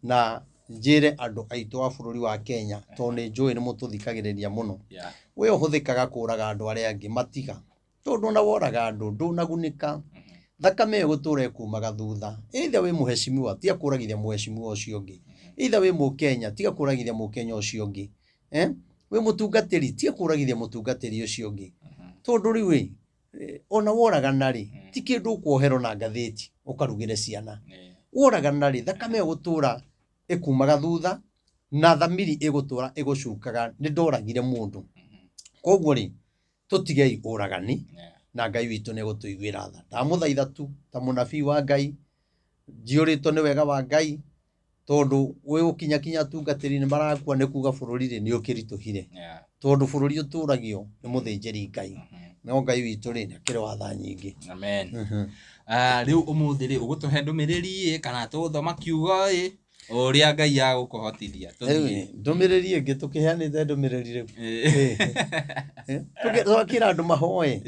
na njire andu aitu a bururi wa Kenya to ni njui ni mututhikagiriria muno we uhuthikaga kuraga andu aria angi matiga tondu na woraga andu ndunagunika thakame gutura kumaga thutha either we muheshimiwa tia kuragithia muheshimiwa ucio ungi either we mu Kenya tia kuragithia mu Kenya ucio ungi we mutungatiri tia kuragithia mutungatiri ucio ungi tondu riu ona woragana ri ti kindu kuohero na ngatheti ukarugire ciana woragana ri thakame gutura ikumaga thutha na thamiri igutura igucukaga ni ndoragire mundu koguo ri tutigei uragani na Ngai witu ni gutuiguira tha ndamuthaitha tu ta munabii wa Ngai njiurito ni wega wa Ngai tondu we ukinya tungatiri ni marakua ni kuga bururi ri ni ukirituhire tondu bururi uturagio ni muthinjiri Ngai no Ngai witu ri ni akire watha nyingi amen riu umuthi ri ugutuhe ndumiriri kana tuthoma kiugo uria Ngai agukuhotithia tuthie ndumiriri ingi tukiheanite ndumiriri riu tukira andu mahoe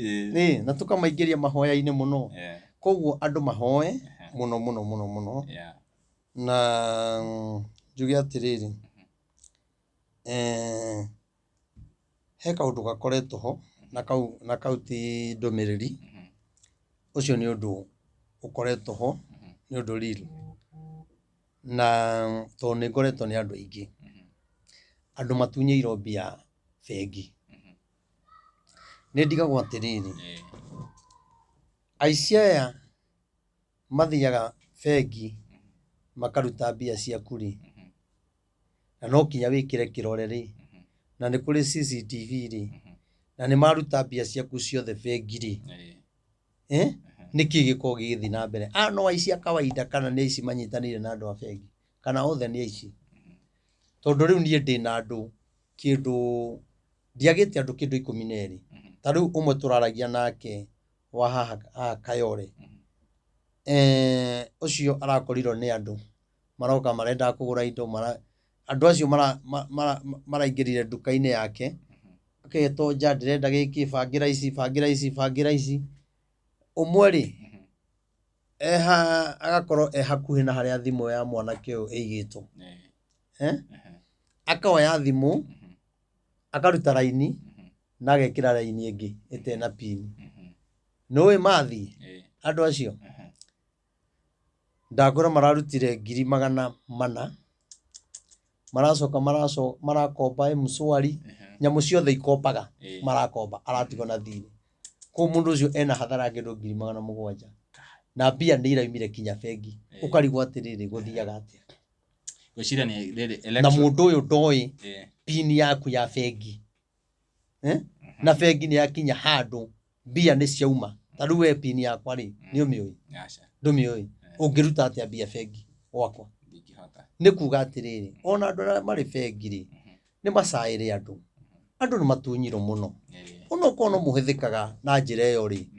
na tukamaingiria mahoya-ini muno koguo andu mahoe muno na njuge atiriri he kaundu gakoretwo ho na kau ti ndumiriri ucio ni undu ukoretwo ho ni undu real na to ni ngoretwo ni andu aingi andu matunyeirwo mbia bengi ni ndigagwo atiriri aici aya mathiaga bengi makaruta mbia ciaku ri na no kinya wikire kirore ri na ni kuri CCTV ri na ni maruta mbia ciaku ciothe bengi ri niki giko githi na mbere no aici a kawaida kana ni aici manyitanire na andu a bengi kana othe ni aici tondu riu nie ndi na andu kindu ndiagite andu kindu 12 ta riu umwe turaragia nake wa haha Kayore ucio arakorirwo ni andu maroka marenda kugura indo andu acio maraingirire nduka-ini yake aketonja ndirenda giki bangira ici umwe ri agakorwo hakuhi na haria thimu ya mwanake uyu igitwo akaoya thimu akaruta raini na agekira raini ingi itena pin noe mathi andu acio ndagora mararutire 400,000 maracoka marakomba mswari nyamu ciothe ikopaga marakomba aratigwo na thiri ko mundu ucio ena hathara ngindo 700,000 na mbia ni iraimire kinya bengi ukarigwo atiriri guthiaga atia gwiciria ni election na mundu uyu ndoi pin yaku ya bengi na bengi ni yakinya handu mbia ni ciauma ta riu we pin yakwa ri ni umioi ndumioi ungiruta atia mbia bengi wakwa ni kuga atiriri ona andu mari bengi ri ni macaire andu ni matunyiro muno uno kono muhithikaga na njira iyo ri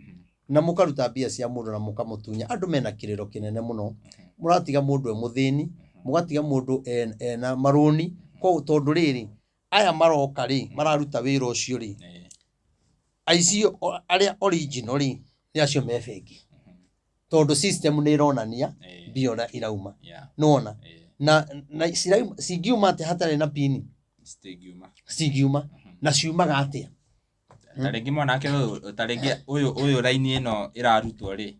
na mukaruta mbia cia mundu na mukamutunya andu mena kiriro kinene muno muratiga mundu muthini mugatiga mundu ena maruni ko tondu riri aya maroka ri mararuta wira ucio ri aici aria original ri ni acio me bengi tondu system ni ironania mbia ona irauma nona na singiuma ate hatari na pini singiuma na ciumaga atia taringi mwanake taringi uyu raini ino irarutwo ri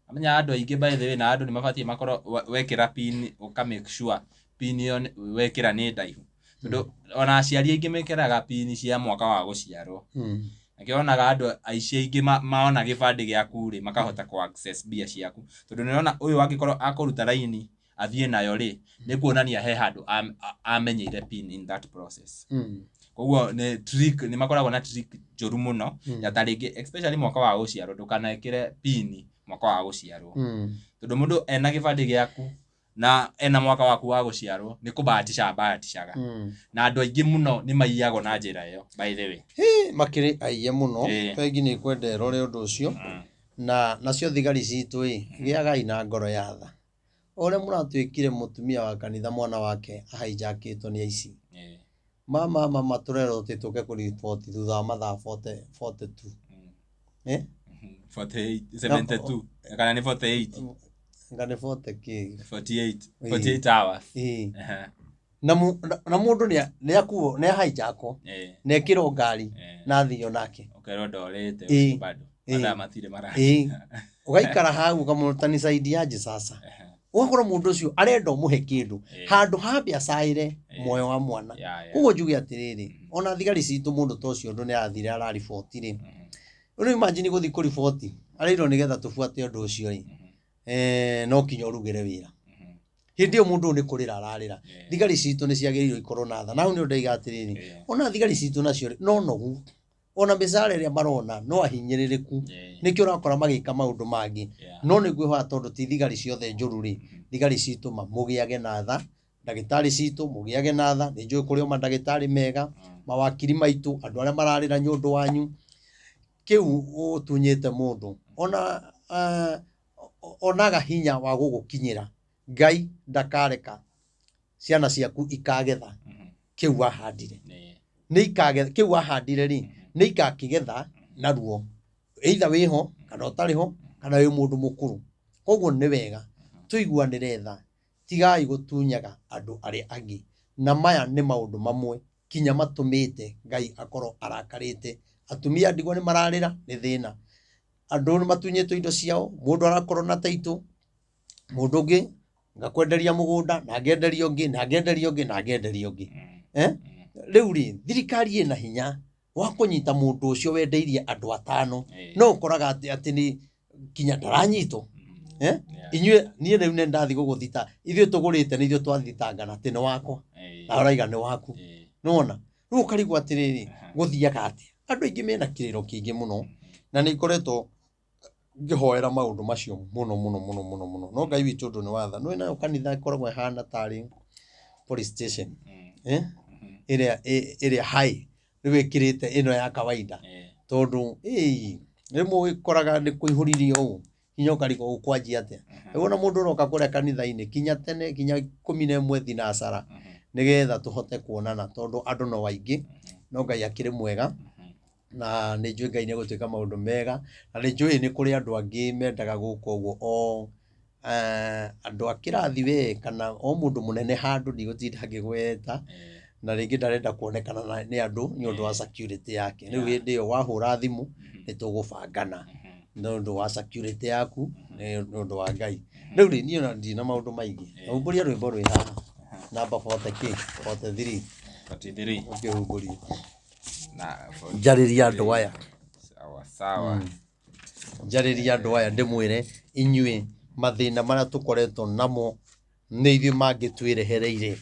amenya andu aingi by the way na andu ni mabatie makoro wekira pin uka make sure pin iyo wekira ni ndaihu tondu ona aciari aingi mekiraga pin cia mwaka wa guciarwo akionaga andu aici aingi maona gibandi giaku ri makahota ku access mbia ciaku tondu niona uyu angikorwo akuruta raini athie nayo ri ni kuonania he handu amenyeire pin in that process koguo ni trick ni makoragwo na trick joru muno ya taringi especially mwaka wa guciarwo ndukanekire pin mwaka wa guciarwo tondu mundu ena gibandi giaku na ena mwaka waku wa guciarwo ni kubahatishaga na andu aingi muno ni maiyago na njira iyo by the way makiri aiye muno bengi ni kwendera uri undu ucio na nacio thigari citu giagai na ngoro ya tha ore muratwikire mutumia wa kanitha mwana wake ahaijakitwo ni aici mama turero tituke ku report thutha mathaa 42 48 72 kana ni 48 ngane 40k 48 hours na mundu ne akuo ne haijako ne kiro ngari na thio nake okero ndorete ucio bado ada matire mara ugaikara hau kamutani side yaje sasa wakora mundu ucio arenda umuhe kindu handu ha biasaire moyo wa mwana ugo njuge atiriri ona thigari citu mundu to cio ndu ne athire ara report ri uri imagine guthi ku report ariro nigetha tufuate undu ucio ri no kinyo rugere wira hindi o mundu ni kurira ararira thigari citu ni ciagiririo ikorwo na tha na hu ni ndaiga atiriri ona thigari citu nacio no nogu ona misare ria marona no ahinyiririku nikio urakora magika maundu mangi no niguo ha tondu ti thigari ciothe njuru ri thigari citu mugiage na tha ndagitari citu mugiage na tha ni njui kurio mandagitari mega mawakiri maitu andu aria mararira nyundu wanyu kiu utunyite mundu onaga hinya wa gugukinyira Ngai ndakareka ciana ciaku ikagetha kiu wahandire ni ikagetha kiu wahandire ri ni ikakigetha naruo either wiho kana utariho kana wi mundu mukuru koguo ni wega tuiguanire tha tigai gutunyaga andu ari angi na maya ni maundu mamwe kinya matumite Ngai akoro arakarite atumia ndigwa ni mararira ni thina andu ni matunyitwo indo ciao mundu arakorwo na taitu mundu ngi ngakwenderia mugunda na ngenderia ungi na ngenderia ungi na ngenderia ungi riu ri thirikari ina hinya wa kunyita mundu ucio wendeirie andu atano no ukoraga ati ni kinya daranyito inyue nie riu ne ndathi guguthita ithio tugurite ni ithio twathitangana ati ni wakwa na uraiga ni waku nona riu ukarigwa atiriri guthiaga ati andu ingi mena kiriro kingi muno na ni ikoretwo ngihoera maundu macio muno no Ngai witu ndu ni watha no ina kanitha ikoragwo hana tari police station area high niwikirite ino ya kawaida tondu rimwe ikoraga ni kuihuririo u hinya ukariko ukwanjia atia wona mundu roka kuria kanitha-ini kinya tene kinya 11 thinasara nigetha tuhote kuonana tondu andu no waingi no Ngai akiri mwega na ni njui Ngai ni gutuika maundu mega na ni njui ni kuri andu angi mendaga guka uguo andu akirathi we kana o mundu munene handu ni gutinda ngigweta na ringi ndarenda kuonekana ni andu ni undu wa security yake riu hindi yo wahura thimu ni tugubangana ni undu wa security yaku ni undu wa Ngai riu ri ni ona ndina maundu maingi umburia rwimbo rwi haha namba 40k 43 okay umburia na jariria andu aya sawa jariria andu aya ndimwire inyue mathina maria tukoretwo namo ni ithuĩ mangĩtwĩrehereire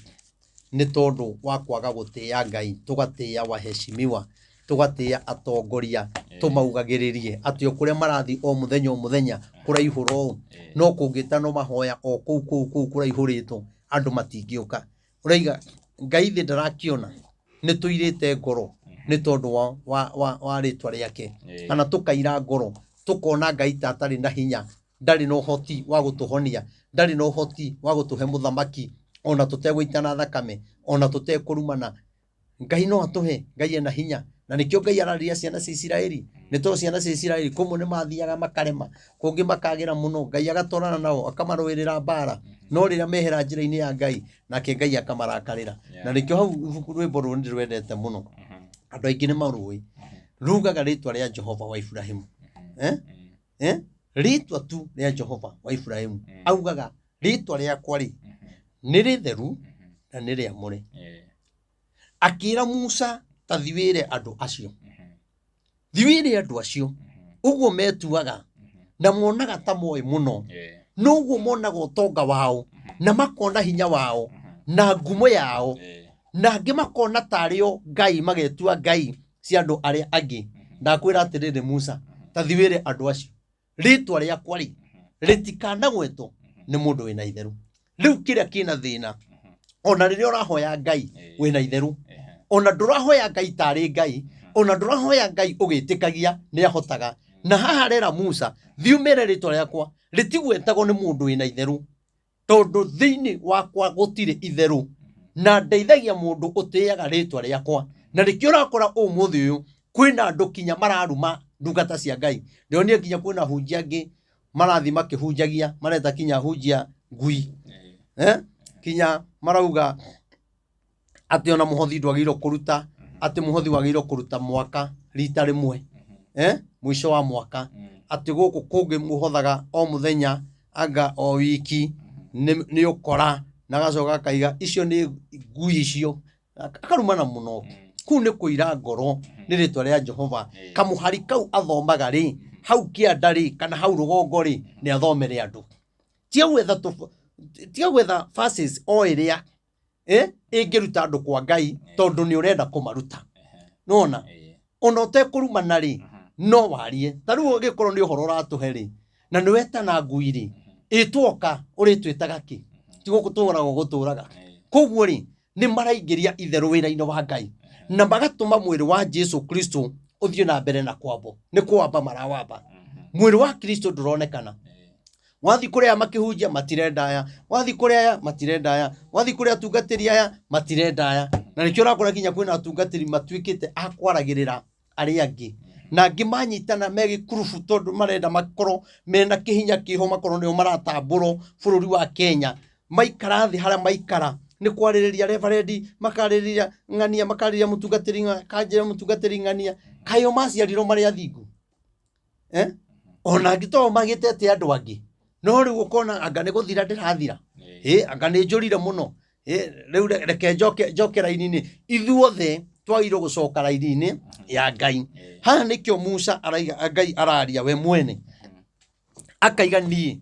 nĩ tondũ wa kwaga gũtĩa Ngai tũgatĩa waheshimiwa tũgatĩa atongoria tũmaugagĩrĩrie atĩ kũrĩa marathi o mũthenya kũraihũra ũũ no kũngĩtano mahoya o kũu kũraihũrĩtwo andũ matingĩũka ũraiga Ngai thĩ ndarakĩona nĩ tũirĩte ngoro nĩ tondũ wa rĩtwa rĩake kana tũkaira ngoro tũkona Ngai atarĩ na hinya ndarĩ na ũhoti wa gũtũhonia ndarĩ na ũhoti wa gũtũhe mũthamaki ona tutegũitana thakame ona tutekurumana Ngai no atuhe Ngai ena hinya na nikio Ngai ararĩria ciana cia Isiraeli nĩ to ciana cia Isiraeli kumwe nĩ mathiaga makarema kũngĩ makagira muno Ngai agatwarana nao akamarũĩrĩra mbara no rĩrĩa mehera njĩra-inĩ ya Ngai nake Ngai akamarakarĩra na nikio hau rwĩmbo rũrũ nĩ rwendete muno andũ aingĩ nĩ marũĩ rugaga rĩtwa rĩa Jehova wa Ibrahimu rĩtwa tu rĩa Jehova wa Ibrahimu augaga rĩtwa rĩakwa rĩ nĩ rĩtheru na nĩ rĩamũre akĩra Musa ta thiwĩre andũ acio thiwĩre andũ acio ũguo metuaga na monaga ta moĩ mũno no ũguo monaga ũtonga wao na makona hinya wao na ngumo yao na angĩ makona tarĩo Ngai magetua Ngai cia andũ arĩa angĩ ndakwĩra atĩrĩrĩ Musa ta thiwĩre andũ acio rĩtwa rĩakwa rĩ rĩtikanagwetwo nĩ mũndũ wĩna itherũ riu kĩrĩa kĩna thĩna ona rĩrĩa ũrahoya Ngai wĩna itherũ ona ndũrahoya Ngai tarĩ Ngai ona ndũrahoya Ngai ũgĩtĩkagia nĩ ahotaga na haha rera Musa thiumĩre rĩtwa rĩakwa rĩtigwetagwo nĩ mũndũ wĩna itherũ tondũ thĩinĩ wakwa gũtirĩ itherũ na ndeithagia mũndũ ũtĩaga rĩtwa rĩakwa na rĩkĩo ũrakora ũmũthĩ ũyũ kwĩna andũ kinya mararuma ndungata cia Ngai ndionire kinya kwĩna hunjia angĩ marathi makihunjagia mareta kinya hunjia ngui kinya marauga ati ona muhothi ndwagirwo kuruta ati muhothi wagirwo kuruta mwaka rita rimwe mwisho wa mwaka ati guku kungi muhothaga o muthenya anga o wiki ni ukora na gacoka kaiga icio ni ngui icio akarumana muno ku ni kuira ngoro ni ritwa ria Jehova kamuhari kau athomaga ri hau kianda ri kana hau rugongo ri ni athomere andu tia gwetha verses o iria ingiruta andu kwa Ngai tondu ni urenda kumaruta nona ona utekurumana ri no warie taru gikorwo ni uhoro uratuhe ri na ni wetana ngui ri itwoka uritwitaga ki tigo guturaga guturaga koguo ri ni maraingiria itheru wira-ini wa Ngai na magatuma mwiri wa Jesu Kristo uthie na mbere na kwambo ni kwamba marawamba mwiri wa Kristo nduronekana wathi kuri aya makihunjia matirenda aya wathi kuri aya matirenda aya wathi kuri atungatiri aya matirenda aya na nikio rakora kinya kwina atungatiri matwikite akwaragirira ari angi na angi manyitana megi kurufu tondu marenda makoro mena kihinya kiho makoro nio maratamburo bururi wa Kenya maikara thi haria maikara ni kwaririria reverend makaririria ngania makaririria mutungatiri kanjira mutungatiri ngania kayo maciarirwo mari athingu ona ngito magitete andu angi no riu ukona anga ni guthira ndirathira anga ni njurire muno riu reke njoke raini-ini ithuothe twagirwo gucoka raini-ini ya Ngai haha nikio Musa araiga Ngai araria we mwene akaiga nie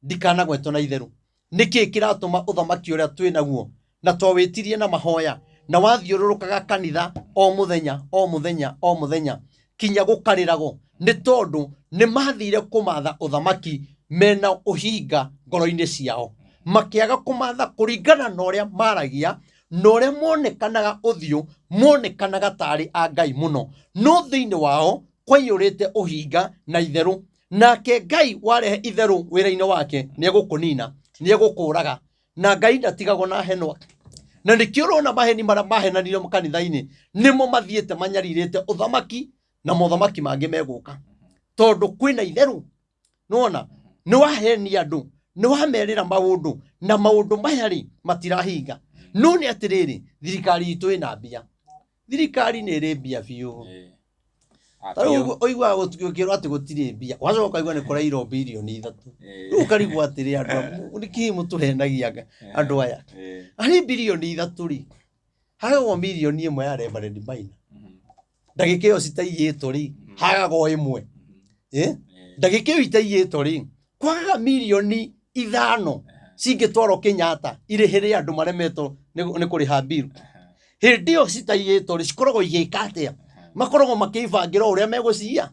ndikanagwetwo na itheru niki kiratuma uthamaki uria twinaguo na twawitirie na mahoya na wathiururukaga kanitha o muthenya kinya gukarirago ni tondu ni mathire kumatha uthamaki mena uhinga ngoro-ini ciao makiaga kumatha kuringana na uria maragia na uria monekanaga uthio monekanaga tari a Ngai muno no thiini wao kwaiyurite uhinga na itheru nake Ngai warehe itheru wira-ini wake ni egukunina ni egukuraga na Ngai ndatigagwo na henwa na nikio urona maheni mara mahenanire mu kanitha-ini nimo mathiete manyaririte uthamaki na mothamaki mangi meguka tondu kwina itheru nona ni waheni andu ni wamerira maundu na maundu maya ri matirahinga no ni atiriri thirikari itu ina mbia thirikari ni ri mbia biu taru oigwa gutukirwo ati gutiri mbia wacoka igwa ni kurairo bilioni 3 riu karigwo atiri andu niki mutuhenagia andu aya ari bilioni 3 ri hagwo milioni 1 ya reverend Maina ndagika iyo citaiyitwo ri hagagwo 1 ndagika iyo itaiyitwo ri kwaga milioni 5 cingitwarwo Kenyatta irihire andu maremetwo ni kuriha bill hindi iyo citaiyitwo ri cikoragwo igika atia makoragwo makibangira uria megucia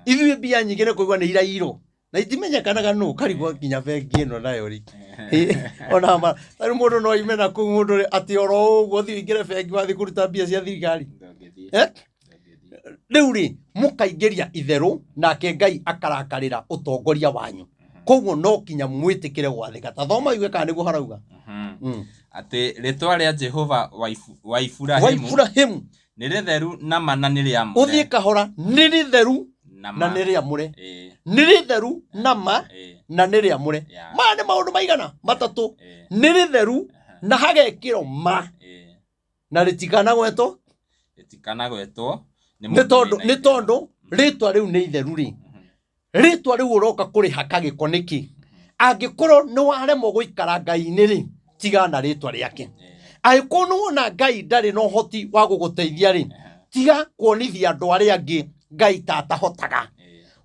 ithuĩ mbia nyingĩ nĩ kũigua nĩ irairwo na itimenyekanaga nũ karigwo nginya bengi ĩno nayo ri ona ma tarĩ mũndũ no ime na kũu mũndũ atĩ oro ũguo thiĩ ũingĩre bengi wathi kũruta mbia cia thirikari rĩu rĩ mũkaingĩria itherũ nake Ngai akarakarĩra ũtongoria wanyu koguo no kinya mwĩtĩkĩre gwathĩka ta thoma igue kana nĩguo harauga atĩ rĩtwa rĩa Jehova wa Iburahĩmu nĩ rĩtheru na mana nĩ rĩamũre ũthiĩ kahora nĩ rĩtheru na nĩ rĩamũre nĩ rĩtheru na ma na nĩ rĩamũre maya nĩ maũndũ maigana matatũ nĩ rĩtheru na hagekĩrwo ma na rĩtikanagwetwo nĩ tondũ rĩtwa rĩu nĩ itheru rĩ rĩtwa rĩu ũroka kũrĩhaka gĩko nĩkĩ angĩkorwo nĩ waremwo gũikara Ngai-inĩ rĩ tiga na rĩtwa rĩake angĩkorwo nĩ wona Ngai ndarĩ na ũhoti wa gũgũteithia rĩ tiga kuonithia andũ arĩa angĩ Ngai tatahotaga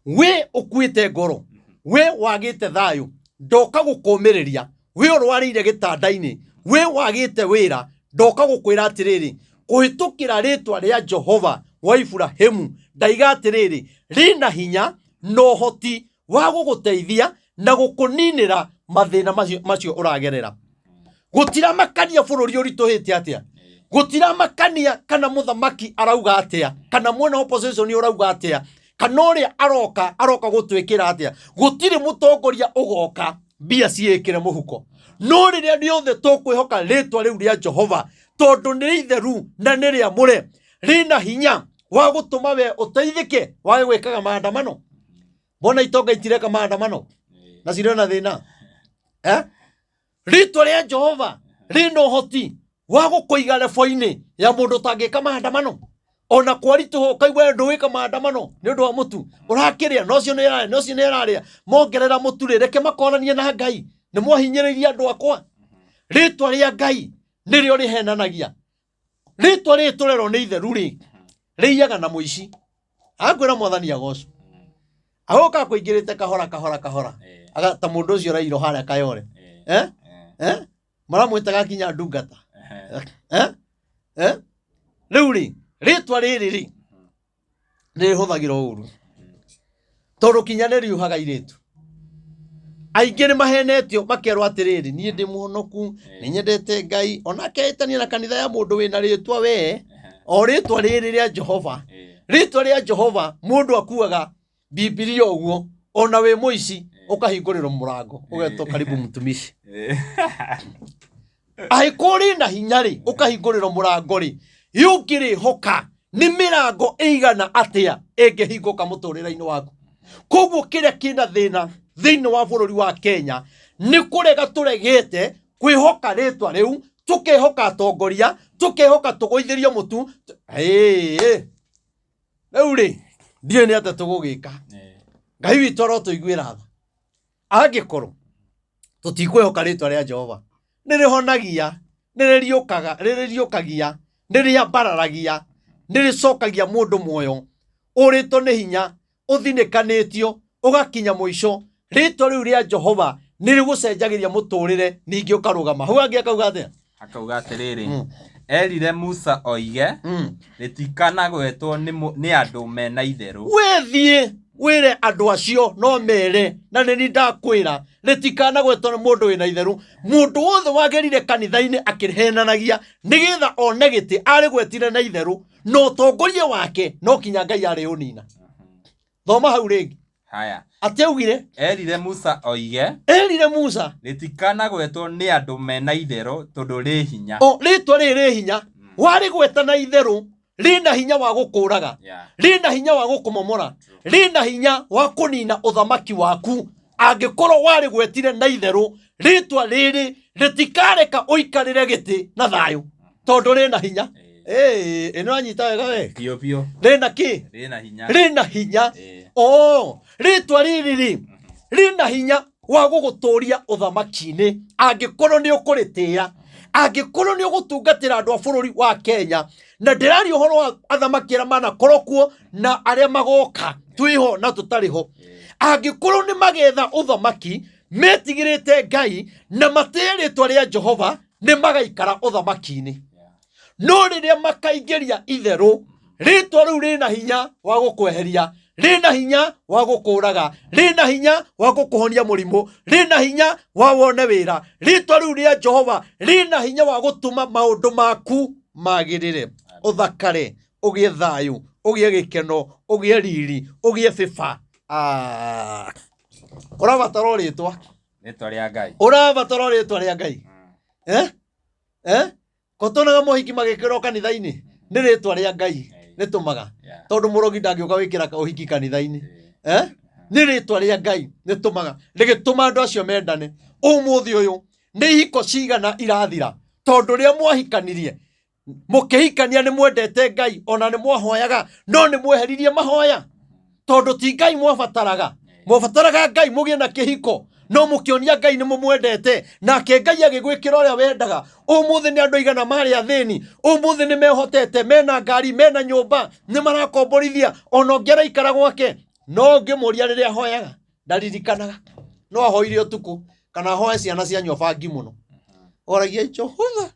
we ũkuĩte ngoro we wagĩte thayũ ndoka gũkũmĩrĩria we ũrwarĩire gĩtanda-inĩ we wagĩte wĩra ndoka gũkwĩra atĩrĩrĩ kũhĩtũkĩra rĩtwa rĩa Jehova wa Iburahĩmu ndaiga atĩrĩrĩ rĩna hinya na ũhoti wa gũgũteithia na gũkũninĩra mathĩna macio ũragerera gutira makania bururi urituhite atia gutira makania kana muthamaki arauga atia kana mwena opposition urauga atia kana uria aroka gutwikira atia gutiri mutongoria ugoka mbia ciikire muhuko no riria riothe tukwihoka ritwa riu ria Jehova tondu ni itheru na ni riamure rina hinya wa gutuma we uteithike wa gwikaga maandamano Bona itonga itireka maandamano. Na cirona thina. Ritwa ria Jehova rina uhoti wa gukuiga lebo-ini ya mundu tangika maandamano. Ona kwaritu kaigwa nduwika maandamano ni undu wa mutu urakiria nocio ni araria mongerera mutu reke makoranie na Ngai ni mwahinyiriria andu akwa. Ritwa ria Ngai nirio rihenanagia. Ritwa ri turero ni itheru ri riiyaga na muici akwira mwathani agoco agoka kuingirite kahora aga ta mundu ucio rairo haria Kayore maramwitaga kinya ndungata riu ri ritwa riri ri rihũthagĩrwo ũru tondũ kinya nĩriuhaga iritu aingĩ nĩmahenetio makerwo atĩrĩrĩ niĩ ndĩ mũhonoku nĩnyendete Ngai onake aitania na kanitha ya mũndũ wĩna rĩtwa we o rĩtwa rĩrĩ rĩa Jehova rĩtwa rĩa Jehova mũndũ akuaga Biblia ũguo ona wĩ mũici ũkahingũrĩrwo mũrango ũgetwo karibu mtumishi aikũrĩ na hinya rĩ ũkahingũrĩrwo mũrango rĩ yũngĩrĩhoka nĩ mĩrango ĩigana atĩa ĩngĩhingũka mũtũrĩre-inĩ waku. Koguo kĩrĩa kĩna thĩna thĩinĩ wa bũrũri wa Kenya nĩ kũrega tũregete kwĩhoka rĩtwa rĩu tũkehoka atongoria tũkehoka tũgũithĩrio mũtu. Rĩu rĩ ndiũĩ nĩ atĩa tũgũgĩka. Ngai witũ arotũiguĩra tha angĩkorwo tũtikwĩhoka rĩtwa rĩa Jehova nĩrĩhonagia nĩrĩriũkagia nĩrĩambararagia nĩrĩcokagia mũndũ muoyo ũrĩtwo nĩ hinya ũthinĩkanĩtio ũgakinya mũico. Rĩtwa rĩu rĩa Jehova nĩrĩgũcenjagĩria mũtũrĩre ningĩ ũkarũgama. Hau angĩ akauga atĩa? Akauga atĩrĩrĩ erire Musa oige rĩtikanagwetwo nĩ andũ mena itherũ. Wethiĩ wĩre andũ acio no mere na nĩ ndakwĩra rĩtikanagwetwo nĩ mũndũ wĩna itherũ. Mũndũ wothe wagerire kanitha-inĩ akĩhenanagia nĩgetha one gĩtĩ arĩgwetire na itherũ no ũtongoria wake no kinya Ngai arĩ ũnina. Thoma hau rĩngĩ. Haya. Atĩaugire erire Musa oige rĩtikanagwetwo nĩ andũ mena itherũ tondũ rĩ hinya. Rĩtwa rĩrĩ hinya warĩgweta na itherũ rĩna hinya wa gũkũraga rĩna hinya wa gũkũmomora rĩna hinya wa kũnina ũthamaki waku angĩkorwo warĩgwetire na itherũ. Rĩtwa rĩrĩ rĩtikareka ũikarĩre gĩtĩ na thayũ tondũ rĩna hinya. Ĩno anyita wega we biũ rĩna kĩ? Rĩna hinya. Rĩtwa rĩrĩ rĩna hinya wa gũgũtũria ũthamaki-inĩ angĩkorwo nĩ ũkũrĩtĩĩa angĩkorwo nĩ ũgũtungatĩra andũ a bũrũri wa Kenya. Na ndĩraria ũhoro wa athamaki arĩa manakorwo kuo na arĩa magoka twĩho na tũtarĩ ho. Angĩkorwo nĩ magetha ũthamaki metigĩrĩte Ngai na matĩĩ rĩtwa rĩa Jehova nĩ magaikara ũthamaki-inĩ. No rĩrĩa makaingĩria itherũ rĩtwa rĩu rĩna hinya wa gũkweheria rĩna hinya wa gũkũraga rĩna hinya wa gũkũhonia mũrimũ rĩna hinya wa wone wĩra. Rĩtwa rĩu rĩa Jehova rĩna hinya wa gũtũma maũndũ maku magĩrĩre ũthakare ũgĩe thayũ ũgĩe gĩkeno ũgĩe riri ũgĩe bĩba. Ũrabatara rĩtwa rĩa Ngai ũrabatara rĩtwa rĩa Ngai. Kotonaga mohiki magĩkĩrwo kanitha-inĩ nĩ rĩtwa rĩa Ngai nĩtũmaga tondũ mũrogi ndangĩũka wĩkĩra ũhiki kanitha-inĩ. Nĩ rĩtwa rĩa Ngai nĩtũmaga rĩgĩtũma andũ acio mendane. Ũmũthĩ ũyũ nĩ ihiko cigana irathira tondũ rĩa mwahikanirie mũkĩhikania nĩ mwendete Ngai ona nĩ mwahoyaga no nĩ mweheririe mahoya tondũ ti Ngai mwabataraga Ngai mũgĩe na kĩhiko no mũkĩonia Ngai nĩ mũmwendete nake Ngai agĩgwĩkĩra ũrĩa wendaga. Ũmũthĩ nĩ andũ aigana marĩ athĩni ũmũthĩ nĩ mehotete mena ngari mena nyũmba nĩ marakomborithia ona ũngĩ araikara gwake no ngĩmũria rĩrĩa ahoyaga ndaririkanaga no ahoire ũtukũ kana ahoe ciana cianyua bangi mũno oragia Jehova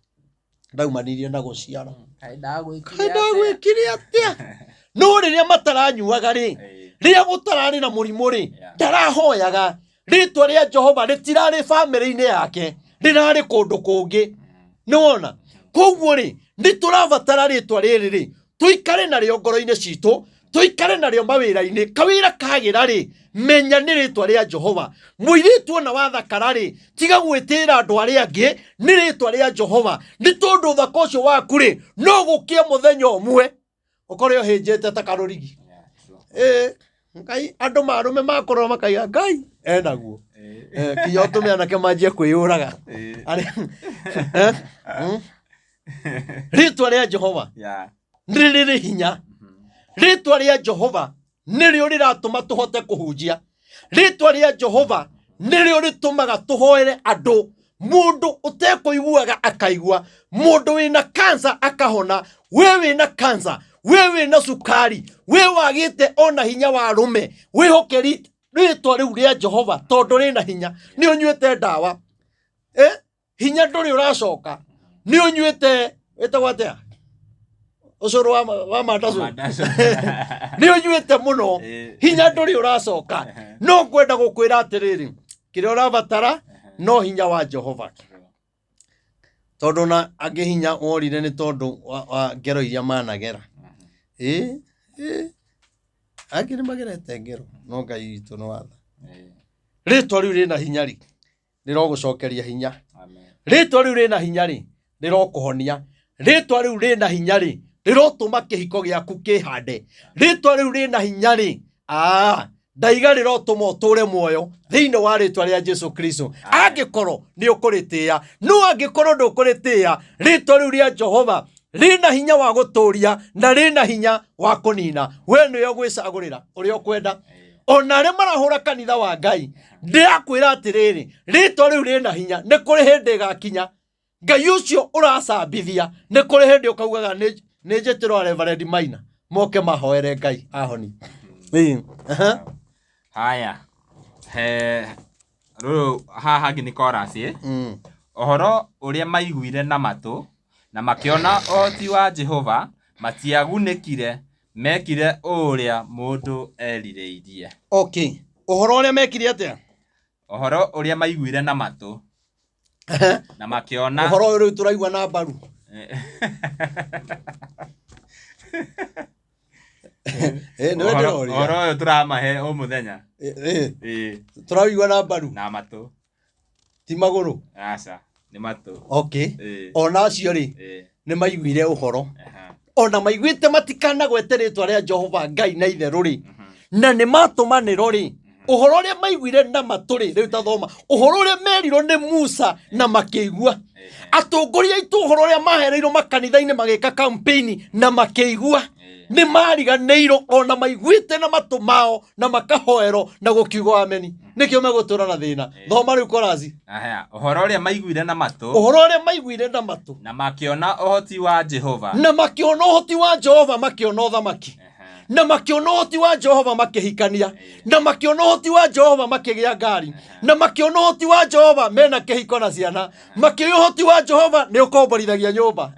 ndaumanirie na gũciara ndagwĩkire atĩa. No rĩrĩa mataranyuaga rĩ rĩrĩa gũtararĩ na mũrimũ rĩ ndarahoyaga. Rĩtwa rĩa Jehova rĩtirarĩ bamĩrĩ-inĩ yake rĩrarĩ kũndũ kũngĩ nĩwona. Koguo rĩ nĩtũrabatara rĩtwa rĩrĩ rĩ tũikare narĩo ngoro-inĩ citũ tũikare narĩo mawĩra-inĩ. Kawĩra kagĩra rĩ menya nĩ rĩtwa rĩa Jehova. Mũirĩtu ona wathakara rĩ tiga gwĩtĩĩra andũ arĩa angĩ nĩ rĩtwa rĩa Jehova nĩ tondũ ũthaka ũcio waku rĩ no gũkie mũthenya ũmwe ũkorwo ũhĩnjĩte ta karũrigi. Ngai andu marume makorwo makaiga Ngai enaguo kiyo tume anake manjie kwiyuraga ritwa ria Jehova niriri hinya ritwa ria Jehova nirio riratuma tuhote kuhunjia ritwa ria Jehova nirio ritumaga tuhoere andu mundu utekuiguaga akaigua mundu wina cancer akahona we wina cancer we wina sukari we wagite ona hinya wa rume we hokeri ritwa riu ria Jehova tondu rina hinya ni unyuite ndawa hinya nduri uracoka ni unyuite etagwate ucuru wa mandacu ni unyuite muno hinya nduri uracoka no kwenda gukwira atiriri kiria urabatara no hinya wa Jehova tondu na angi hinya worire ni tondu wa ngero iria managera angi ni magerete ngero no Ngai witu no watha ritwa riu rina hinya ri rirogucokeria hinya ritwa riu rina hinya ri rirokuhonia ritwa riu rina hinya ri rirotuma kihiko giaku kihande ritwa riu rina hinya ri ndaiga rirotuma uture muoyo thiini wa ritwa ria Jesu Kristo angikorwo ni ukuritia no angikorwo ndukuritia ritwa riu ria Jehova rina hinya wa guturia na rina hinya wa kunina we niwe gwicagurira uria ukwenda ona ri marahura kanitha wa Ngai ndirakwira atiriri ritwa riu rina hinya ni kuri hindi gakinya Ngai ucio uracambithia ni kuri hindi ukaugaga ni njetiro Reverend Maina moke mahoere Ngai ahoni haya ruru haha ngi ni chorus ohoro uria maiguire na matu na makiona ohoti wa Jehova matiagunĩkire mekire uria mundu erireirie okay ohoro uria mekire atia ohoro uria maiguire na matu na makiona ohoro uyu turaigua na mbaru ohoro uyu turamahe o muthenya turaigua na mbaru na matu ti maguru aca ni matu okay ona acio ri ni maiguire uhoro ona maiguite matikana gwete ritwa ria Jehova Ngai na itheru ri na ni matumaniro ri uhoro uria maiguire na maturi riu tathoma uhoro uria meriro ni Musa na makiigua atongoria itu uhoro uria mahereirwo makanitha-ini magika campaign na makiigua ni mariganeiro ona maiguite na matu mao na makahoero na gukiugo ameni nikio megutura na thina thoma riu korazi uhoro uria maiguire na matu na makiona ohoti wa Jehova makiona uthamaki na makiona ohoti wa Jehova makihikania na makiona ohoti wa Jehova makigia ngari na makiona ohoti wa Jehova mena kihiko na ciana makiona ohoti wa Jehova ni ukomborithagia nyumba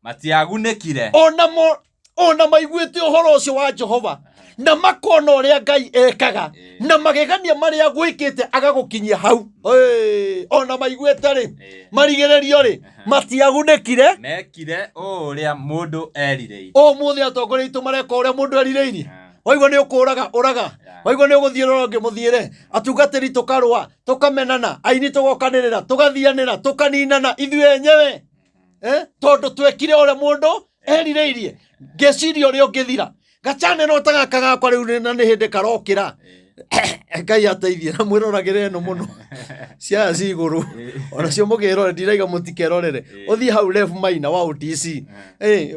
matiagunĩkire ona maiguite uhoro ucio wa Jehova na makona uria Ngai ekaga na magegania maria gwikite agagukinyia hau ona maiguite ri marigererio ri matiagunĩkire mekire uria mundu erireirie muthi atongoria itu mareka uria mundu erireirie waigua ni ukuraga waigua ni uguthiĩra ũngĩ mũthiĩre atungatĩri tukarũa tukamenana aini tugokanĩrĩra tugathianĩra tukaninana ithuĩ enyewe tondu twekire uria mundu erireirie ngeciria uria ũngĩthira gachaneno tagaka gakwa riu na ni hindi karokira Ngai ateithie na mwiroragire no muno cia ciguru ona cio mugirore ndiraiga mutikerorere uthii hau left Maina wa OTC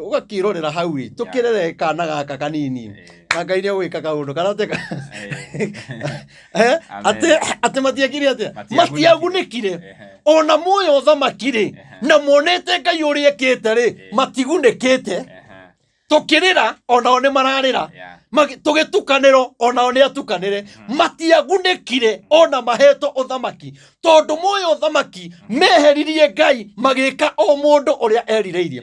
ugakirorera hau tukirere kana gaka kanini na Ngai ni gwika kaundu karateka ate matiakire ate matiagunĩkire ona muoyo thamakire na monete Ngai uria ekite ri matigunĩkite tukirira ona one mararira tugitukaniro ona one atukanire matiagunĩkire ona maheto uthamaki tondu muoyo uthamaki meheririe Ngai magika o mundu uria erireirie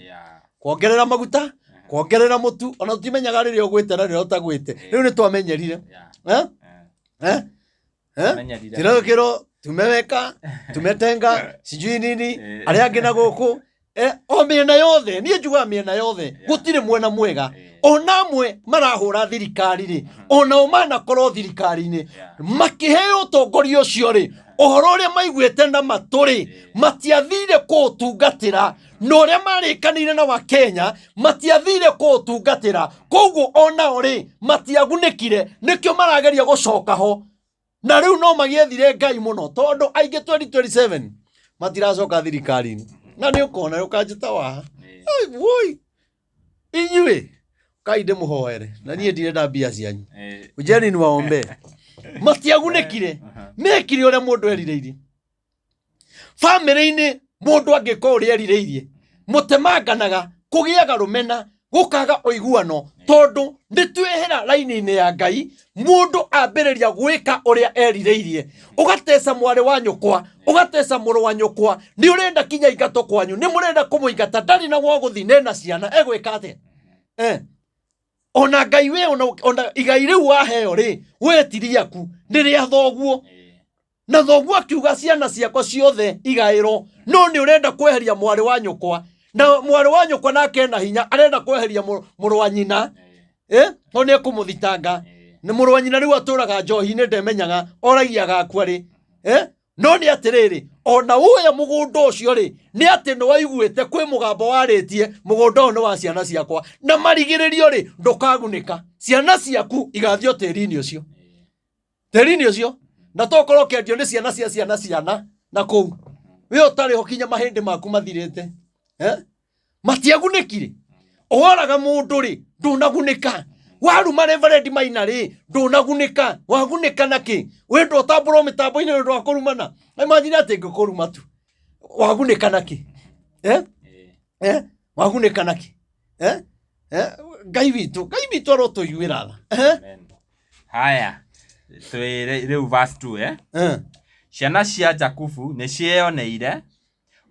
kuongerera maguta kuongerera mutu ona tutimenyaga riria ugwite na riria utagwite riu ni twamenyerire tirakiro tumeweka tumetenga sijui nini aria angi na guku o miena yothe nie njuga miena yothe gutire mwena mwega ona mwe marahura thirikari ri ona o mana korwo thirikari-ini makiheo utongoria ucio ri ohoro ria maiguite na maturi matiathire kutungatira no ria marikanire na wa Kenya matiathire kutungatira koguo ona ori matiagunekire nikio marageria gucoka ho na riu no magiethire Ngai muno tondu aingi 2027 matiracoka thirikari na ni ukona ukanjita wa ai woi inyue kaide muhoere na nie ndirenda mbia cianyu ujeni ni waombe matiagunekire mekire uria mundu erireirie family-ini mundu angiko uria erireirie mutemanganaga kugiaga rumena gukaga oiguano tondu nitwehera laini-ini ya Ngai mundu ambiriria gwika uria erireirie ugatesa mwari wa nyukwa ugatesa muru wa nyukwa ni urenda kinya ingato kwanyu ni murenda kumuingata ndari na gwa guthine na ciana egwika atia ona Ngai we ona igai riu waheo ri wetiriaku ni ria thoguo na thoguo akiuga ciana ciakwa ciothe igairo no ni urenda kweheria mwari wa nyukwa na mwari wa nyukwa nake na hinya arenda kweheria muru wa nyina no ni ekumuthitanga ni muru wa nyina riu aturaga njohi-ini ndemenyaga oragiaga akwa ri no ni atiriri ona uya mugunda ucio ri ni ati no waiguite kwi mugambo waritie mugunda uyu ni wa ciana ciakwa na marigiririo ri ndukagunika ciana ciaku igathio tiri-ini ucio na tokorwo kendio ni ciana na kou we utari ho kinya mahindi maku mathirite matiagunekire oraga mundu ri ndunagunika waruma Reverend Maina ri ndunagunika wagunika naki wendo tamburo mitambo-ini ndo akurumana imagine ati ngukuruma tu wagunika naki wagunika naki Ngai witu arotuiguira haya riu verse 2 ciana cia Jakubu ni cieyoneire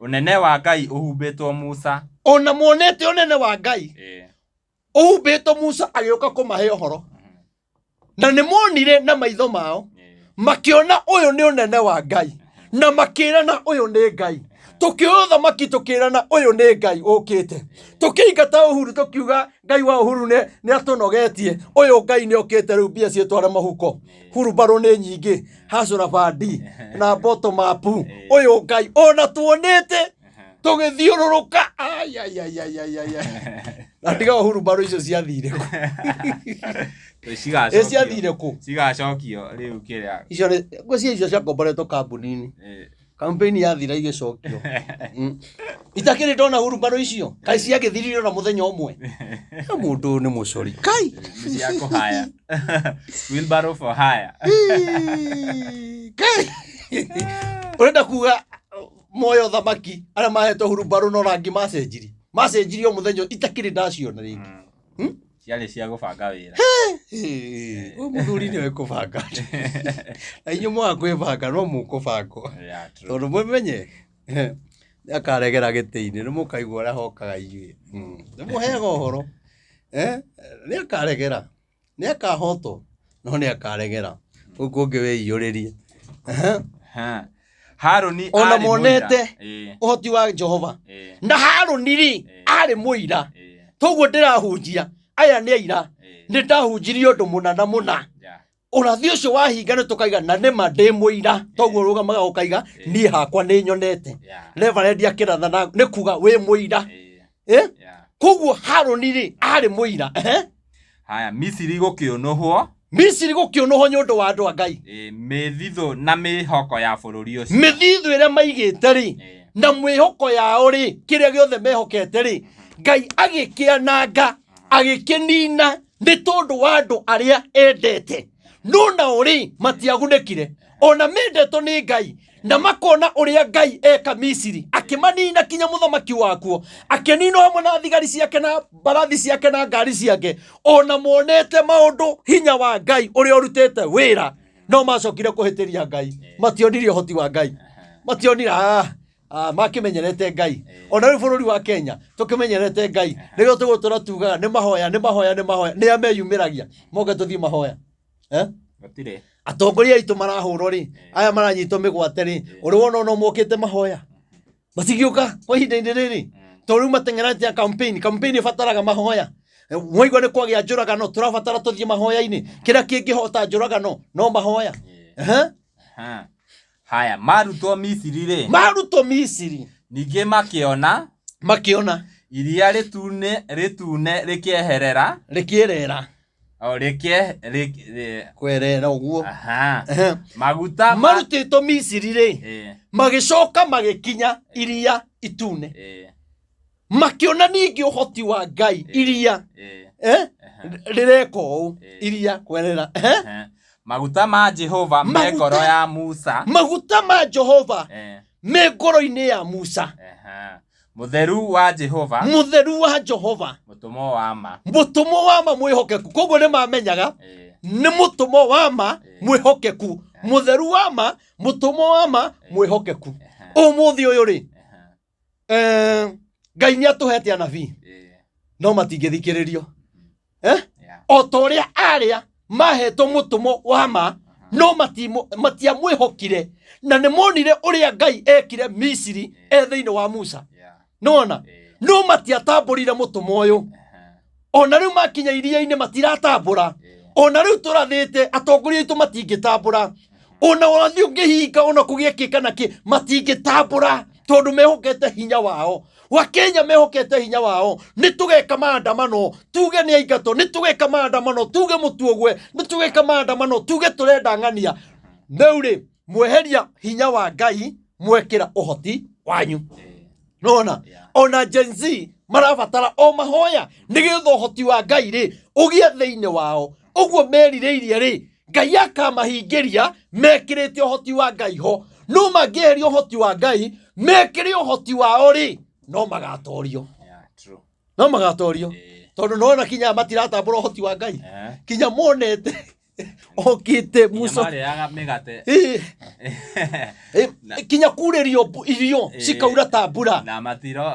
unene wa Ngai uhumbitwo Musa ona muonete unene wa Ngai uhumbitwo Musa agioka kumahe uhoro na ni monire na maitho mao makiona uyu ni unene wa Ngai na makirana uyu ni Ngai tukiotha maki tukirana uyu ni Ngai ukite tukiingata Uhuru tukiuga Ngai wa Uhuru ni atunogetie uyu Ngai ni ukite riu bia cietware mahuko Uhuru baro ni nyingi hasura bandi na bottom up uyu Ngai ona tuonete tugithiururuka Natiga Uhuru baro icio ciathire ku ciathire ku cigacokio riu kiria icio ni ngweci icio cia komboretwo kambuni-ini campaign yathira igicokio itakiri ndona Uhuru baro icio kai ciagithiririo na muthenya umwe mundu ni mucori kai cia kuhaya wheelbarrow for hire kai urenda kuga moyo thamaki ara mahetwo Uhuru baro no rangi macenjirio muthenya itakiri ndaciona ringi ciarĩ cia gũbanga wĩra muthuri ni we kubanga na inyu mwa kwibanga no mukubangwo tondu mumenye ni akaregera gĩtĩ-inĩ ni mukaigua ũrĩa hokaga inyuĩ ni muheaga ũhoro ni akaregera ni akahotwo no ni akaregera gũkũ ũngĩ wĩiyũrĩrie Haruni ona monete ũhoti wa Jehova na Haruni ri arĩ mũira toguo ndirahunjia aya ni aira ni ndahunjirie undu muna urathi ucio wahinga ni tukaiga na ni mandi muira toguo rugamaga ukaiga ni hakwa ni nyonete Reverend akiratha na ni kuga we muira koguo Haruni ri ari muira haya Misiri gukionohwo nyundu wa andu a Ngai mithithu na mihoko ya bururi ucio mithithu ira maigite ri na mwihoko yao ri kiria giothe mehokete ri Ngai agikiananga agikinina ni tondu wa andu aria endete no na uri matiagunekire ona mendetwo ni Ngai na makona uria Ngai eka Misiri akimanina kinya muthamaki wakuo akinina hamwe na thigari ciake na barathi ciake na ngari ciake ona monete maundu hinya wa Ngai uria urutete wira no macokire kuhitiria Ngai mationire hoti wa Ngai mationira makimenyerete Ngai ona ri bururi wa Kenya tukimenyerete Ngai nigo tugutura tugaga ni mahoya ni ameyumiragia moge tuthii mahoya gatire atongoria itu marahurwo ri aya maranyitwo migwate ri uri wona no mokite mahoya basigiuka kwa ihinda riri toriu mateng'eratia campaign fataraga mahoya mwaigwa ni kwagia njuragano turabatara tuthii mahoya-ini kira kingihota njuragano no mahoya Haya, marutwo Misiri ri. Marutwo Misiri. Ningĩ makiona iria ritune rikieherera. O kwerera uguo. Maguta marutĩtwo Misiri ri. Magicoka magikinya iria itune. Makiona ningĩ ũhoti wa Ngai iria. Rireko iria kwerera. Maguta ma Jehova me ngoro ya Musa. Maguta ma Jehova me ngoro-inĩ ya Musa. Mutheru wa Jehova. Mutumo wa ma mwihokeku. Koguo nĩ mamenyaga nĩ mutumo wa ma mwihokeku. Mutheru wa ma, mutumo wa ma mwihokeku. Ũmũthĩ ũyũ ri Ngai nĩ atũhete anabii no matingĩthikĩrĩrio. O ta ũrĩa arĩa mahetwo mutumo wa ma no matiamwĩhokire na nĩ monire ũrĩa Ngai ekire Misiri thĩinĩ wa Musa. Nona no matiatambũrire mutumo ũyũ. Ona rĩu makinya iria-inĩ matiratambũra. Ona rĩu tũrathĩte atongoria aitũ matingĩtambũra. Ona Urathi ũngĩhinga ona kũgĩekĩka nakĩ matingĩtambũra tondũ mehokete hinya wao. Wakenya mehokete hinya wao. Nĩ tũgeka maandamano tuge nĩ aingatwo. Nĩ tũgeka maandamano tuge mũtuogwe. Nĩ tũgeka maandamano tuge tũrenda ng'ania. Rĩu rĩ mweheria hinya wa Ngai mwekĩra ũhoti wanyu. Nona ona Gen Z marabatara o mahoya nĩgetha ũhoti wa Ngai rĩ ũgĩe thĩinĩ wao. Ũguo merirĩirie rĩ Ngai akamahingĩria mekĩrĩte ũhoti wa Ngai ho. No mangĩeheria ũhoti wa Ngai mekĩre ũhoti wao rĩ no magatorio. No magatorio. Tondũ nona kinya matiratambũra ũhoti wa Ngai. Kinya monete okite Musa kinya kurĩrio irio cikaura tambura na matiro